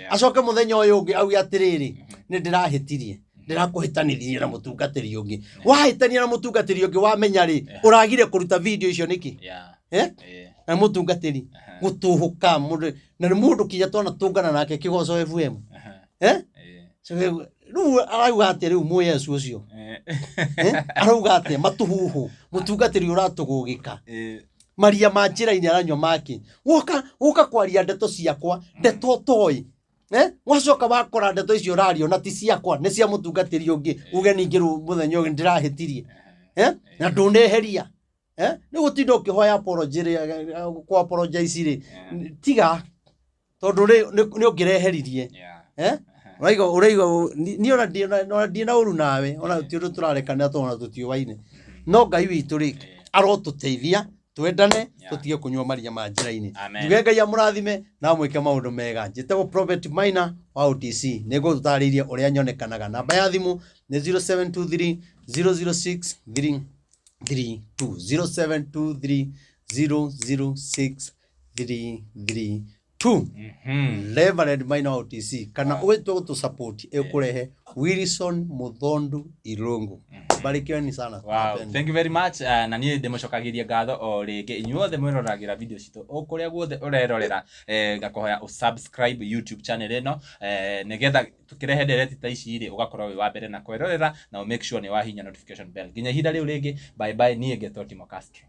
acoke muthenya uyu ungi auge atiriri ni ndirahitirie ndirakuhitanithirie na mutungatiri ungi wahitania na mutungatiri ungi wamenya ri uragire kuruta video icio niki na mutungatiri gutuhuka mundu na ni mundu kinya twana tungana nake Kigoco FM riu arauga atia riu mu Yesu ucio arauga atia matuhuhu mutungatiri uratugugika maria ma njira-ini aranywa maki woka kwaria ndeto ciakwa ndeto toi wacoka wakora ndeto icio rario na ti ciakwa ni cia mutungatiri ungi uge ningi ru muthenya ungi ndirahitirie na nduneheria ni gutinda ukihoya apologize ri tiga tondu ni ungireheririe uraiga ni ona ndina uru nawe ona ti undu turarekana tona tutiuwaine no Ngai witu ri arotuteithia twendane tutige kunywa maria ma njira-ini njuge Ngai amurathime na mwike maundu mega njitagwo Prophet Maina wa OTC nego tutaririe uria nyonekanaga namba ya thimu ni 0723 006 332 0723 006 332 Reverend Maina OTC kana uwetwe gutu support ekurehe Wilson Muthondu Irungu barikiweni sana. Thank you very much. Na niĩ ndĩmũcokagiria ngatho o rĩngĩ inyuothe mwĩroragira video citũ o kũrĩa guothe ũrerorera ngakohoya subscribe YouTube channel ĩno nĩgetha tũkĩrehe ndereti ta ici rĩ ũgakorwo wĩ wa mbere na kwĩrorera na make sure nĩ wahinya notification bell. Nginya ihinda rĩu rĩngĩ bye bye niĩ Getoti Mokaski.